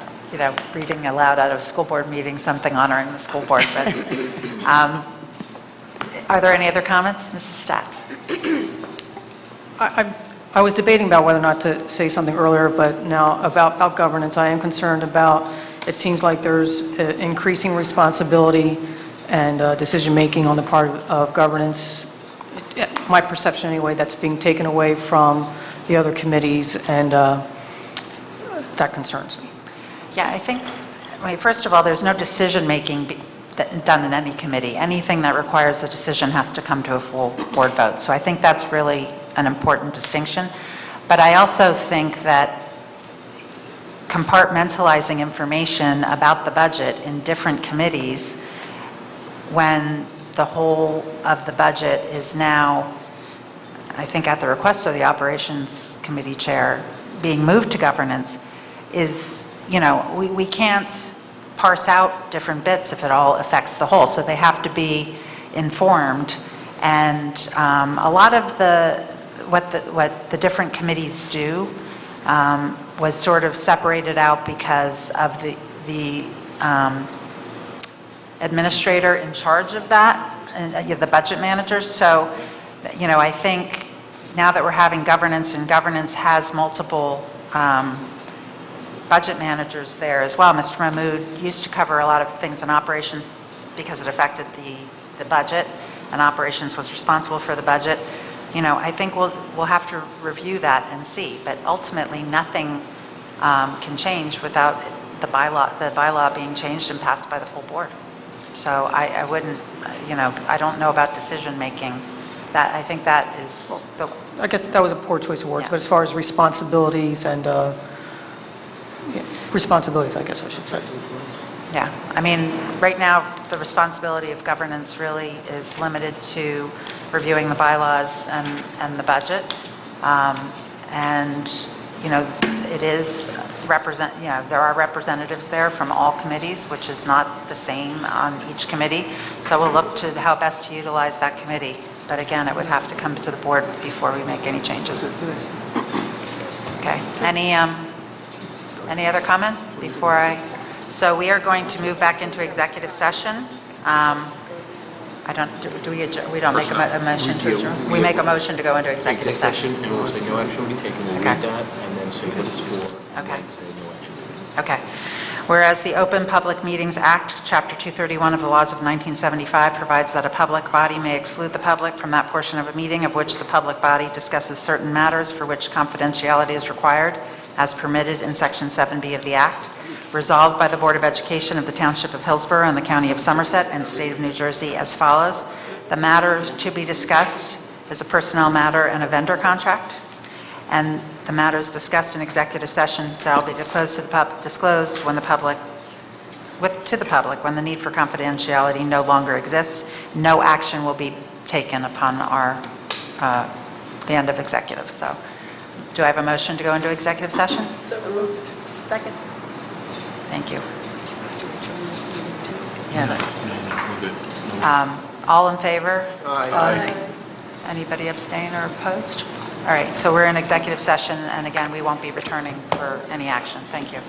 reading aloud out of school board meetings, something honoring the school board, but are there any other comments? Mrs. Stats? I was debating about whether or not to say something earlier, but now about governance, I am concerned about, it seems like there's increasing responsibility and decision-making on the part of governance. My perception anyway, that's being taken away from the other committees, and that concerns me. Yeah, I think, first of all, there's no decision-making done in any committee. Anything that requires a decision has to come to a full board vote. So I think that's really an important distinction. But I also think that compartmentalizing information about the budget in different committees when the whole of the budget is now, I think at the request of the Operations Committee Chair, being moved to governance is, we can't parse out different bits if it all affects the whole. So they have to be informed. And a lot of what the different committees do was sort of separated out because of the administrator in charge of that, and the budget manager. So, I think now that we're having governance, and governance has multiple budget managers there as well. Mr. Mahmood used to cover a lot of things in operations because it affected the budget, and operations was responsible for the budget. I think we'll have to review that and see, but ultimately nothing can change without the bylaw being changed and passed by the full board. So I wouldn't, I don't know about decision-making. That, I think that is I guess that was a poor choice of words, but as far as responsibilities and, responsibilities, I guess I should say. Yeah, right now, the responsibility of governance really is limited to reviewing the bylaws and the budget. It is there are representatives there from all committees, which is not the same on each committee. So we'll look to how best to utilize that committee. But again, it would have to come to the board before we make any changes. Okay, any other comment before so we are going to move back into executive session. We don't make a motion to adjourn? We make a motion to go into executive session. And we'll say no action will be taken, we'll read that, and then say what it's for. Okay. And say no action. Okay. Whereas the Open Public Meetings Act, Chapter 231 of the laws of 1975 provides that a public body may exclude the public from that portion of a meeting of which the public body discusses certain matters for which confidentiality is required, as permitted in Section 7B of the Act. Resolved by the Board of Education of the Township of Hillsborough and the County of Somerset and State of New Jersey as follows. The matter to be discussed is a personnel matter and a vendor contract. And the matters discussed in executive session shall be disclosed when the public to the public when the need for confidentiality no longer exists. No action will be taken upon the end of executive. So do I have a motion to go into executive session? So moved. Second. Thank you. Yeah. All in favor? Aye. Anybody abstain or opposed? All right, so we're in executive session, and again, we won't be returning for any action. Thank you.